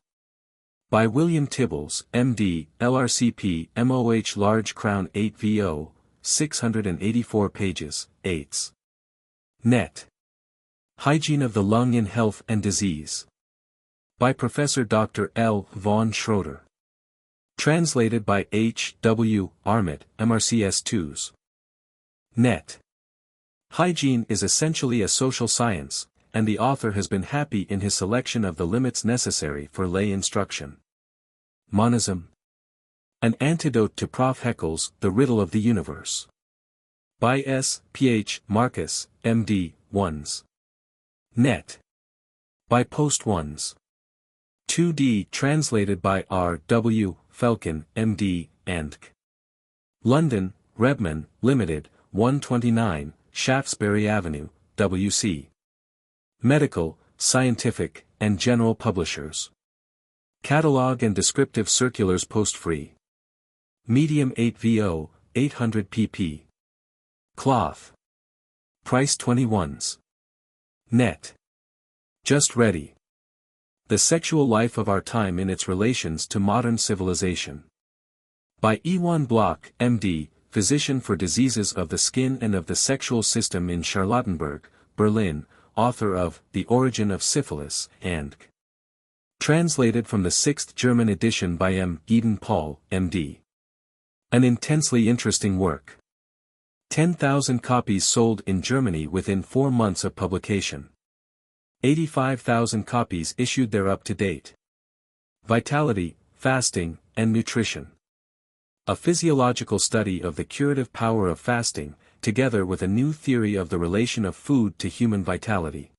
By William Tibbles, M.D., LRCP, MOH Large Crown 8VO, 684 pages, 8s. Net. Hygiene of the Lung in Health and Disease. By Professor Dr. L. Vaughan Schroeder. Translated by H. W. Armit, MRCS 2s. Net. Hygiene is essentially a social science, and the author has been happy in his selection of the limits necessary for lay instruction. Monism. An antidote to Prof. Haeckel's The Riddle of the Universe. By S. Ph. Marcus, M.D., 1s. Net. By Post 1s. 2d translated by R. W. Felkin, M.D., Andk. London, Rebman, Limited, 129, Shaftesbury Avenue, W.C. Medical, Scientific, and General Publishers. Catalogue and descriptive circulars post-free. Medium 8VO, 800 pp. Cloth. Price 21s. Net. Just ready. The Sexual Life of Our Time in Its Relations to Modern Civilization. By Ewan Block, M.D., Physician for Diseases of the Skin and of the Sexual System in Charlottenburg, Berlin, author of The Origin of Syphilis, and Translated from the 6th German edition by M. Eden Paul, M.D. An intensely interesting work. 10,000 copies sold in Germany within 4 months of publication. 85,000 copies issued there up to date. Vitality, Fasting, and Nutrition. A physiological study of the curative power of fasting, together with a new theory of the relation of food to human vitality.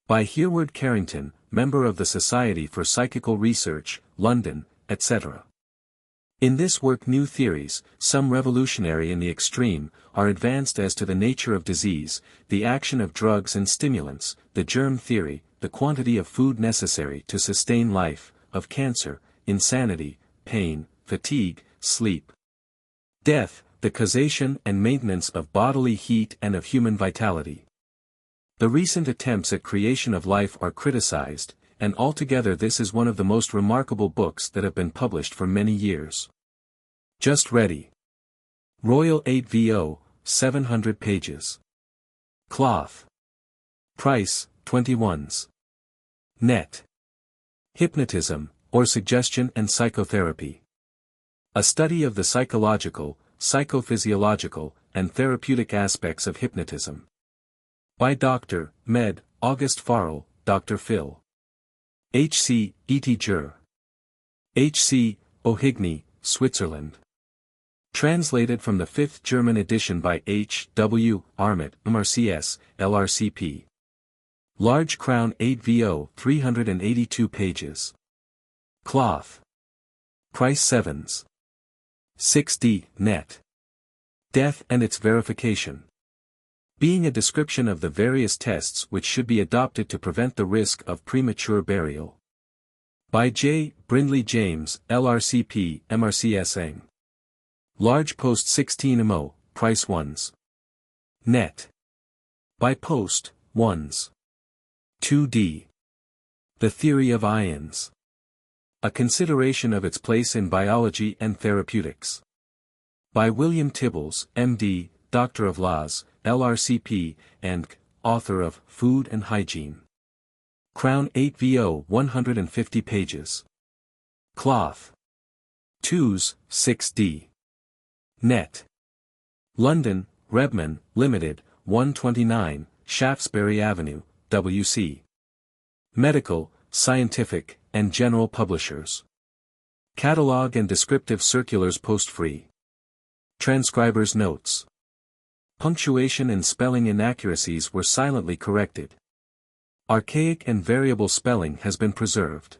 By Hereward Carrington, member of the Society for Psychical Research, London, etc. In this work new theories, some revolutionary in the extreme, are advanced as to the nature of disease, the action of drugs and stimulants, the germ theory, the quantity of food necessary to sustain life, of cancer, insanity, pain, fatigue, sleep, death, the causation and maintenance of bodily heat and of human vitality. The recent attempts at creation of life are criticized, and altogether this is one of the most remarkable books that have been published for many years. Just ready. Royal 8vo, 700 pages. Cloth. Price, 21s. Net. Hypnotism, or Suggestion and Psychotherapy. A study of the psychological, psychophysiological, and therapeutic aspects of hypnotism. By Dr. Med. August Forel, Dr. Phil. H.C. ETHICS. H.C. HYGIENE, Switzerland. Translated from the 5th German edition by H.W. Armit, MRCS, LRCP. Large Crown 8vo, 382 pages. Cloth. Price 7s. 6d, net. Death and its verification. Being a description of the various tests which should be adopted to prevent the risk of premature burial. By J. Brindley James, LRCP, MRCS. Large Post 16 mo, price 1s. Net. By Post, 1s. 2d. The Theory of Ions. A consideration of its place in biology and therapeutics. By William Tibbles, M.D., Doctor of Laws, LRCP, and author of Food and Hygiene. Crown 8vo, 150 pages. Cloth. 2s, 6d. Net. London, Rebman, Limited, 129, Shaftesbury Avenue, W.C. Medical, Scientific, and General Publishers. Catalogue and descriptive circulars post-free. Transcriber's notes. Punctuation and spelling inaccuracies were silently corrected. Archaic and variable spelling has been preserved.